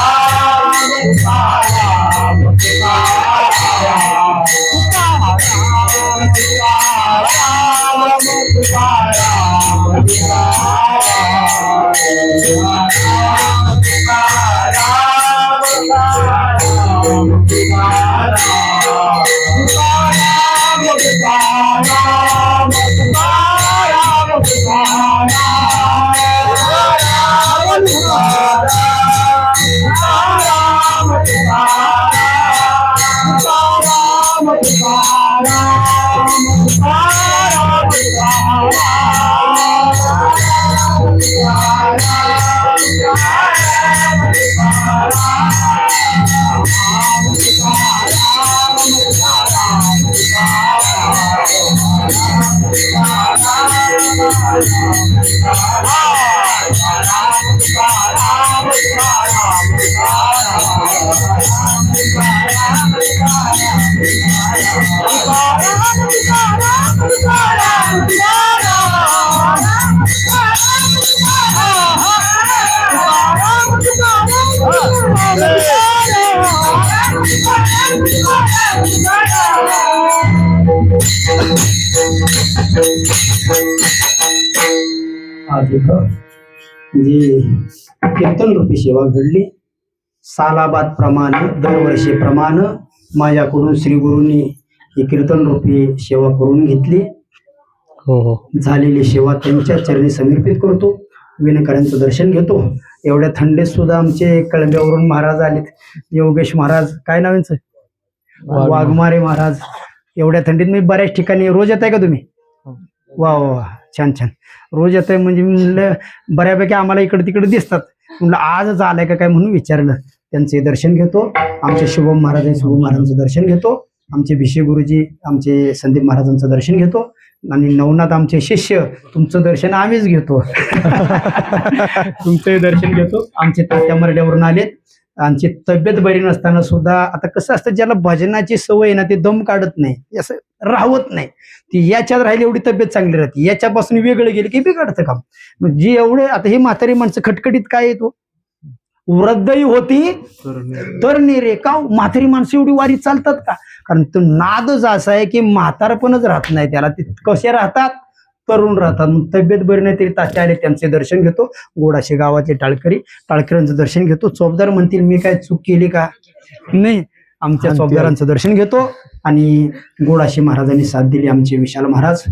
आज इथं जी कीर्तन रूपी सेवा घडली, सालाबाद प्रमाणे दरवर्षी प्रमाणे माझ्याकडून श्री गुरूंनी ही कीर्तन रूपी सेवा करून घेतली. झालेली सेवा त्यांच्या चरणी समर्पित करतो. विणकऱ्यांचं दर्शन घेतो. एवढ्या थंडीत सुद्धा आमचे कळंब्यावरून महाराज आलेत. योगेश महाराज, काय नाव यांचं, वाघमारे महाराज. एवढ्या थंडीत मी बऱ्याच ठिकाणी रोज येत आहे का तुम्ही? वा वा, छान छान. रोज येत आहे म्हणजे म्हणलं बऱ्यापैकी आम्हाला इकडे तिकडे दिसतात. म्हणलं आजच आलाय का काय म्हणून विचारलं. त्यांचे दर्शन घेतो. आमचे शुभम महाराज, शुभम महाराजांचं दर्शन घेतो. आमचे भिशे गुरुजी, आमचे संदीप महाराजांचं दर्शन घेतो. आणि नवनाथ आमचे शिष्य, तुमचं दर्शन आम्हीच घेतो. तुमचंही दर्शन घेतो. आमचे तात्या मरड्यावरून आलेत. आमची तब्येत बरी नसताना सुद्धा, आता कसं असतं ज्याला भजनाची सवय ना ते दम काढत नाही, असं राहत नाही. ती याच्यात राहिली एवढी तब्येत चांगली राहते. याच्यापासून वेगळं गेलं की बिघडतं काम. जी एवढे आता ही म्हातारी माणसं खटखटीत काय येतो, वृद्धही होती तर रे का म्हातारी माणसं एवढी वारी चालतात का? कारण तो नादच असा आहे की म्हातारपणच राहत नाही त्याला. ते कसे राहतात, तरुण राहतात. तब्येत बरी नाही तरी तात्या आले, त्यांचे दर्शन घेतो. गोडाशे गावातले टाळकऱ्यांचं दर्शन घेतो. चौबदार म्हणतील मी काय चूक केली का? नाही, आमच्या चौबदारांचं दर्शन घेतो. आणि गोडाशे महाराजांनी साथ दिली, आमचे विशाल महाराज,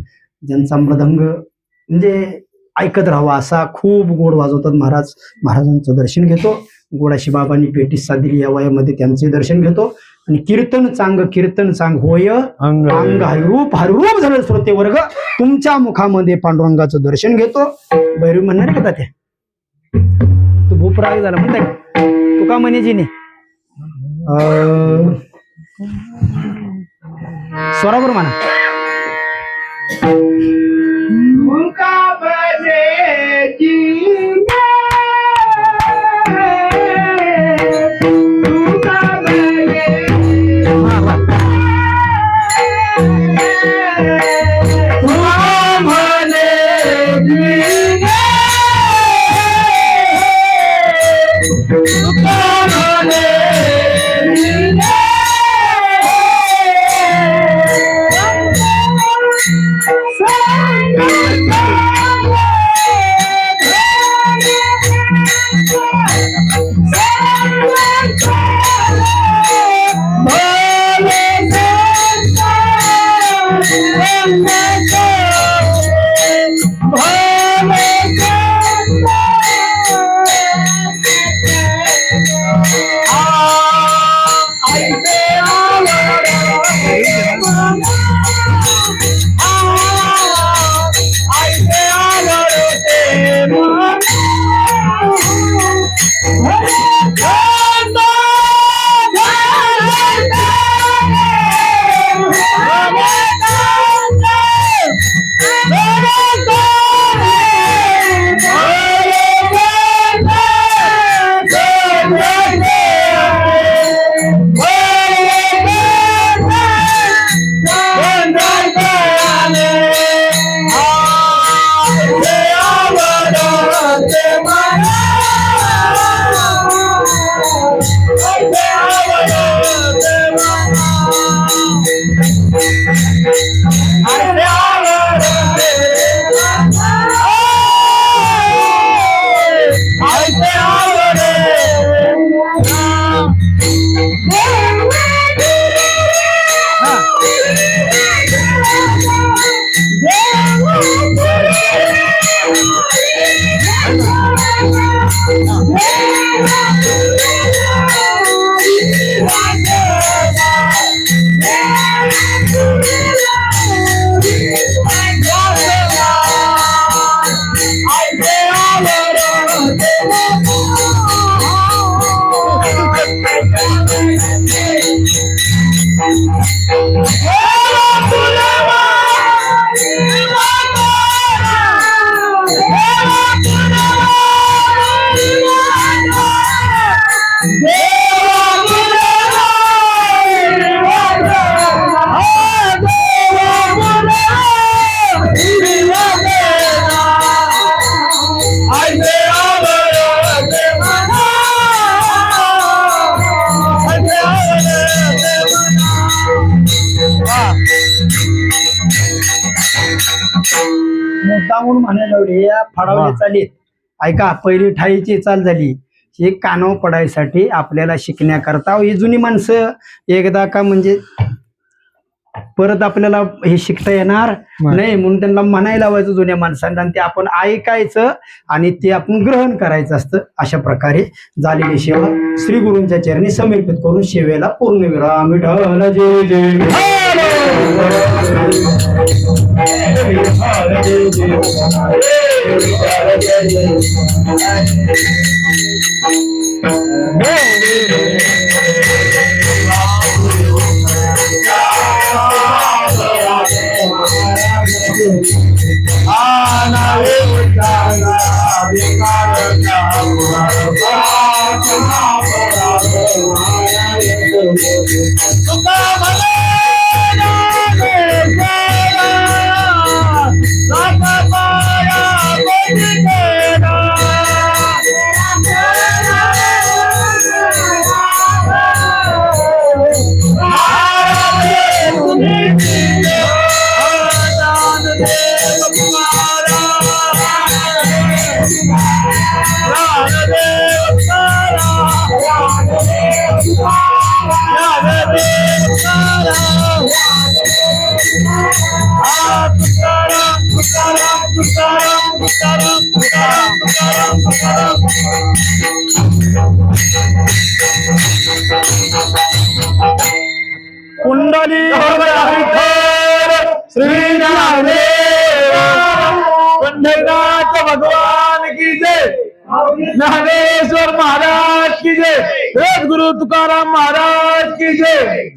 ज्यांचा मृदंग म्हणजे ऐकत राहावा असा खूप गोड वाजवतात महाराज. महाराजांचं दर्शन घेतो. गोडाशी बाबांनी पेटीस साथ दिली या वयामध्ये, त्यांचे दर्शन घेतो. आणि कीर्तन चांग होय अंग हरिरूप हरिरूप झालं श्रोते वर्ग, तुमच्या मुखामध्ये पांडुरंगाचं दर्शन घेतो. भैरवी म्हणणार का तात्या, तू भूपराग झाला म्हणताय तू का म्हणे स्वराबर म्हणा. का म्हणून म्हणायला लावले या फडावले वा. चालीत ऐका पहिली ठाईची चाल झाली हे कानावर पडायसाठी आपल्याला शिकण्याकरता ही जुनी माणसं एकदा का म्हणजे परत आपल्याला हे शिकता येणार नाही म्हणून त्यांना म्हणायला लावायचं जुन्या माणसांना आणि ते आपण ऐकायचं आणि ते आपण ग्रहण करायचं असतं. अशा प्रकारे झालेली सेवा श्री गुरूंच्या चरणी समर्पित करून सेवेला पूर्ण विराम. विठ्ठल जय जय कुंडली श्री ज्ञानेश्वर पंढरीनाथ भगवान की जय. ज्ञानेश्वर महाराज की जय. गुरु तुकाराम महाराज की जय.